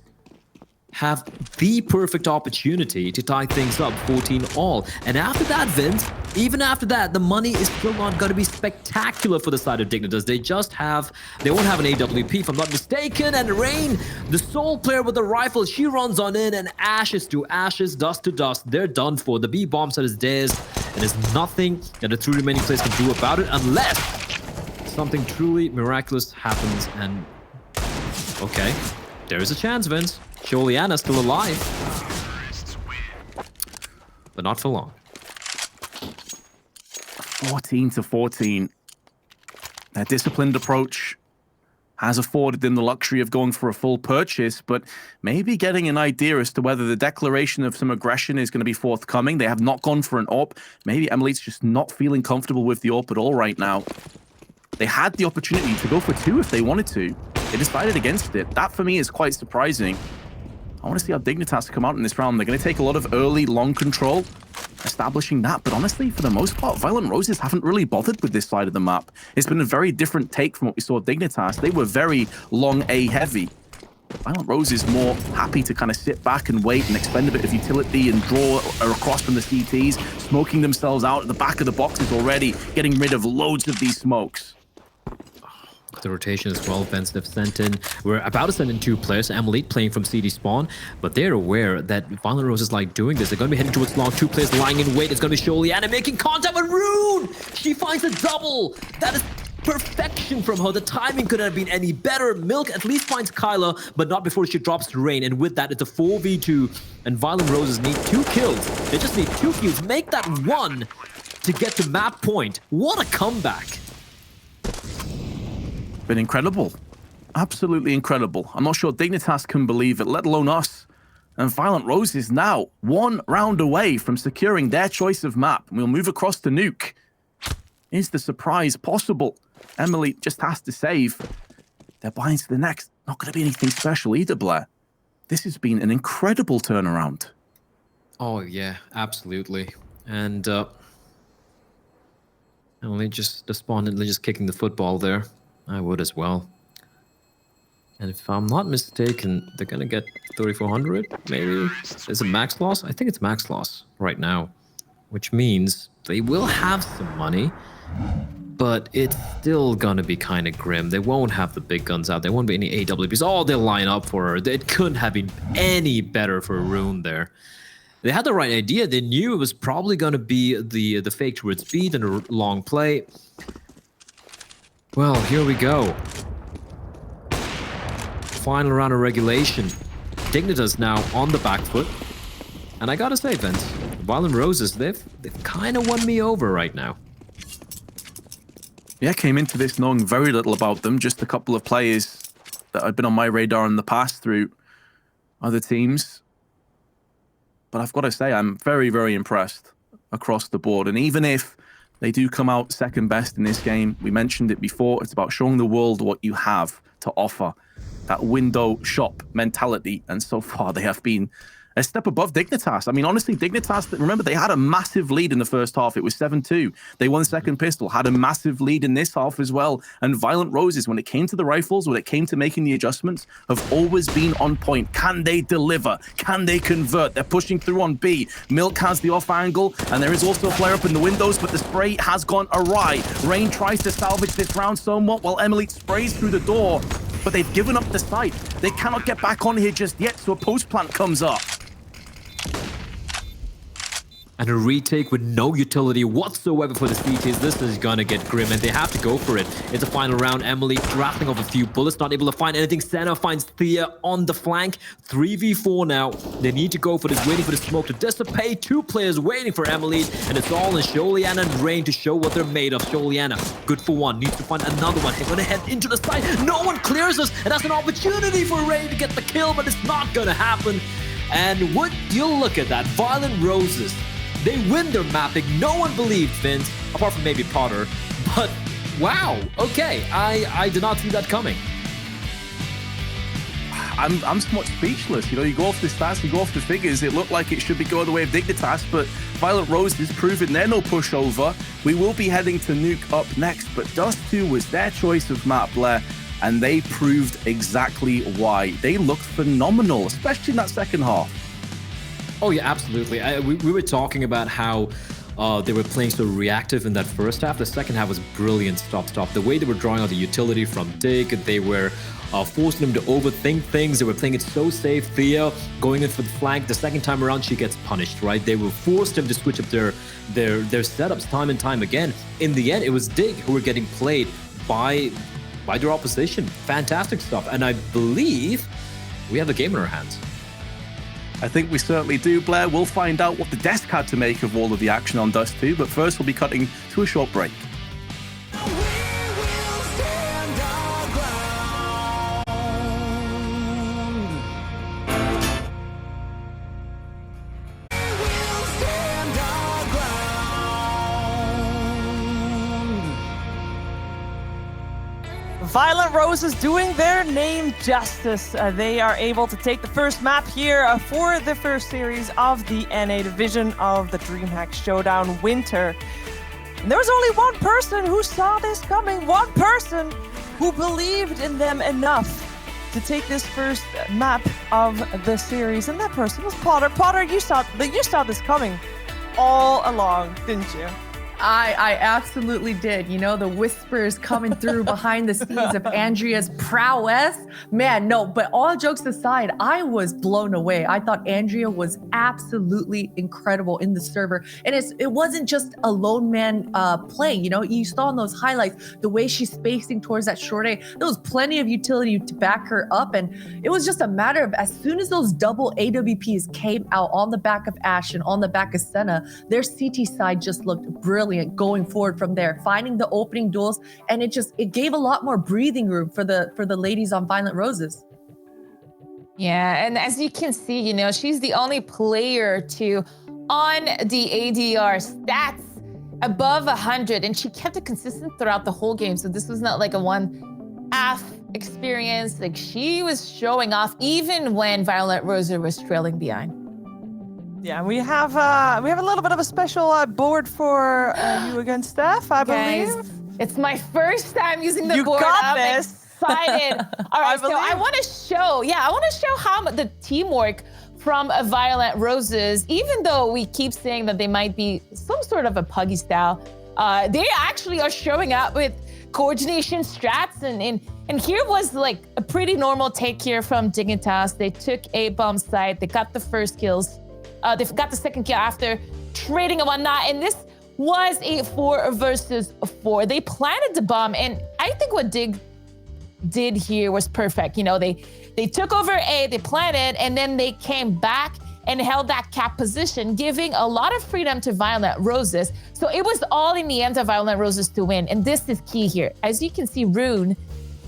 have the perfect opportunity to tie things up 14 all. And after that, Vince, even after that, the money is still not going to be spectacular for the side of Dignitas. They won't have an AWP if I'm not mistaken. And Rain, the sole player with the rifle, she runs on in, and ashes to ashes, dust to dust. They're done for. The B bomb set is theirs, and there's nothing that the 3 remaining players can do about it unless something truly miraculous happens. And okay, there is a chance, Vince. Sholiana's still alive, but not for long. 14-14. Their disciplined approach has afforded them the luxury of going for a full purchase, but maybe getting an idea as to whether the declaration of some aggression is going to be forthcoming. They have not gone for an AWP. Maybe Emily's just not feeling comfortable with the AWP at all right now. They had the opportunity to go for 2 if they wanted to. They decided against it. That, for me, is quite surprising. I want to see how Dignitas come out in this round. They're going to take a lot of early, long control, establishing that. But honestly, for the most part, Violent Roses haven't really bothered with this side of the map. It's been a very different take from what we saw at Dignitas. They were very long A heavy. Violent Roses more happy to kind of sit back and wait and expend a bit of utility and draw across from the CTs, smoking themselves out at the back of the boxes already, getting rid of loads of these smokes. The rotation as well, Vince, they've sent in. We're about to send in 2 players. Emily playing from CD spawn, but they're aware that Violent Roses like doing this. They're going to be heading towards long. 2 players lying in wait. It's going to be Sholiana making contact with Rune. She finds a double. That is perfection from her. The timing couldn't have been any better. Milk at least finds Kyla, but not before she drops to Rain. And with that, it's a 4v2, and Violent Roses need 2 kills. They just need 2 kills. Make that 1 to get to map point. What a comeback. Been incredible. Absolutely incredible. I'm not sure Dignitas can believe it, let alone us. And Violent Roses now 1 round away from securing their choice of map. We'll move across to Nuke. Is the surprise possible? Emily just has to save. They're buying to the next. Not going to be anything special either, Blair. This has been an incredible turnaround. Oh, yeah, absolutely. And Emily just despondently just kicking the football there. I would as well. And if I'm not mistaken, they're going to get 3,400, maybe? Is it max loss? I think it's max loss right now, which means they will have some money, but it's still going to be kind of grim. They won't have the big guns out. There won't be any AWPs. Oh, they'll line up for her. It couldn't have been any better for Rune there. They had the right idea. They knew it was probably going to be the fake towards speed and a long play. Well, here we go. final round of regulation. Dignitas now on the back foot. And I gotta say, Vince, Violent Roses, they've kind of won me over right now. Yeah, came into this knowing very little about them. Just a couple of players that had been on my radar in the past through other teams. But I've got to say, I'm very, very impressed across the board. And even if they do come out second best in this game, we mentioned it before, it's about showing the world what you have to offer. That window shop mentality. And so far, they have been a step above Dignitas. I mean, honestly, Dignitas, remember, they had a massive lead in the first half. It was 7-2. They won second pistol, had a massive lead in this half as well. And Violent Roses, when it came to the rifles, when it came to making the adjustments, have always been on point. Can they deliver? Can they convert? They're pushing through on B. Milk has the off angle, and there is also a player up in the windows, but the spray has gone awry. Rain tries to salvage this round somewhat while Emily sprays through the door, but they've given up the site. They cannot get back on here just yet, so a post plant comes up. And a retake with no utility whatsoever for the CTs. This is gonna get grim, and they have to go for it. It's a final round. Emily drafting off a few bullets, not able to find anything. Senna finds Thea on the flank. 3v4 now. They need to go for this, waiting for the smoke to dissipate. Two players waiting for Emily, and it's all in Sholiana and Rain to show what they're made of. Sholiana, good for one, needs to find another one. They're gonna head into the side. No one clears us, and that's an opportunity for Rain to get the kill, but it's not gonna happen. And would you look at that? Violent Roses. They win their mapping. No one believed, Vince, apart from maybe Potter. But wow, okay, I did not see that coming. I'm somewhat speechless. You know, you go off the stats, you go off the figures. It looked like it should be going the way of Dignitas, but Violent Roses proven they're no pushover. We will be heading to Nuke up next, but Dust 2 was their choice of map, Blair, and they proved exactly why. They looked phenomenal, especially in that second half. Oh yeah, absolutely. We were talking about how they were playing so reactive in that first half. The second half was brilliant, stop. The way they were drawing out the utility from Dig, they were forcing them to overthink things. They were playing it so safe. Thea going in for the flank. The second time around, she gets punished, right? They were forced them to switch up their setups time and time again. In the end, it was Dig who were getting played by their opposition. Fantastic stuff. And I believe we have a game in our hands. I think we certainly do, Blair. We'll find out what the desk had to make of all of the action on Dust 2, but first we'll be cutting to a short break. We will stand our ground. We will stand our ground. Violent Roses doing their name justice. They are able to take the first map here for the first series of the NA division of the DreamHack Showdown Winter. And there was only one person who saw this coming, one person who believed in them enough to take this first map of the series, and that person was Potter. Potter, you saw this coming all along, didn't you? I absolutely did. You know, the whispers coming through behind the scenes of Andrea's prowess. Man, no, but all jokes aside, I was blown away. I thought Andrea was absolutely incredible in the server. And it wasn't just a lone man playing. You know, you saw in those highlights, the way she's spacing towards that short A, there was plenty of utility to back her up. And it was just a matter of, as soon as those double AWPs came out on the back of Ash and on the back of Senna, their CT side just looked brilliant going forward from there, finding the opening duels, and it gave a lot more breathing room for the ladies on Violent Roses. Yeah, and as you can see, you know, she's the only player to on the ADR stats above 100, and she kept it consistent throughout the whole game. So this was not like a one-half experience. Like, she was showing off even when Violent Roses was trailing behind. Yeah, we have a little bit of a special board for you against Steph, I Guys, believe. it's my first time using the You board. got I'm this. excited. All right, so I believe. want to show how the teamwork from Violent Roses, even though we keep saying that they might be some sort of a puggy style, they actually are showing up with coordination strats, and here was like a pretty normal take here from Dignitas. They took a bomb site, they got the first kills. They got the second kill after trading and whatnot, and this was a 4 versus 4. They planted the bomb, and I think what Dig did here was perfect. You know, they They took over A, they planted, and then they came back and held that cap position, giving a lot of freedom to Violent Roses. So it was all in the end of Violent Roses to win. And this is key here. As you can see, Rune,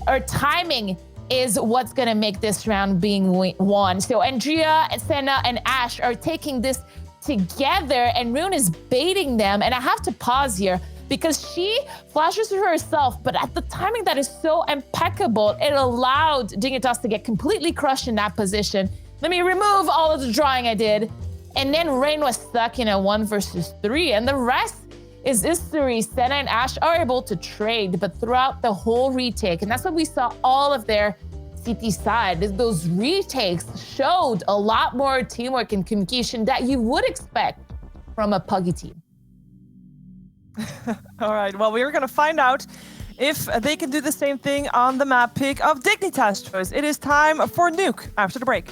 our timing is what's gonna make this round being won. So Andrea, Senna, and Ash are taking this together, and Rune is baiting them. And I have to pause here because she flashes to herself, but at the timing that is so impeccable, it allowed Dignitas to get completely crushed in that position. Let me remove all of the drawing I did. And then Rain was stuck in a 1 versus 3, and the rest is history. Senna and Ash are able to trade, but throughout the whole retake, and that's what we saw all of their CT side, those retakes showed a lot more teamwork and communication that you would expect from a Puggy team. All right, well, we're going to find out if they can do the same thing on the map pick of Dignitas choice. It is time for Nuke after the break.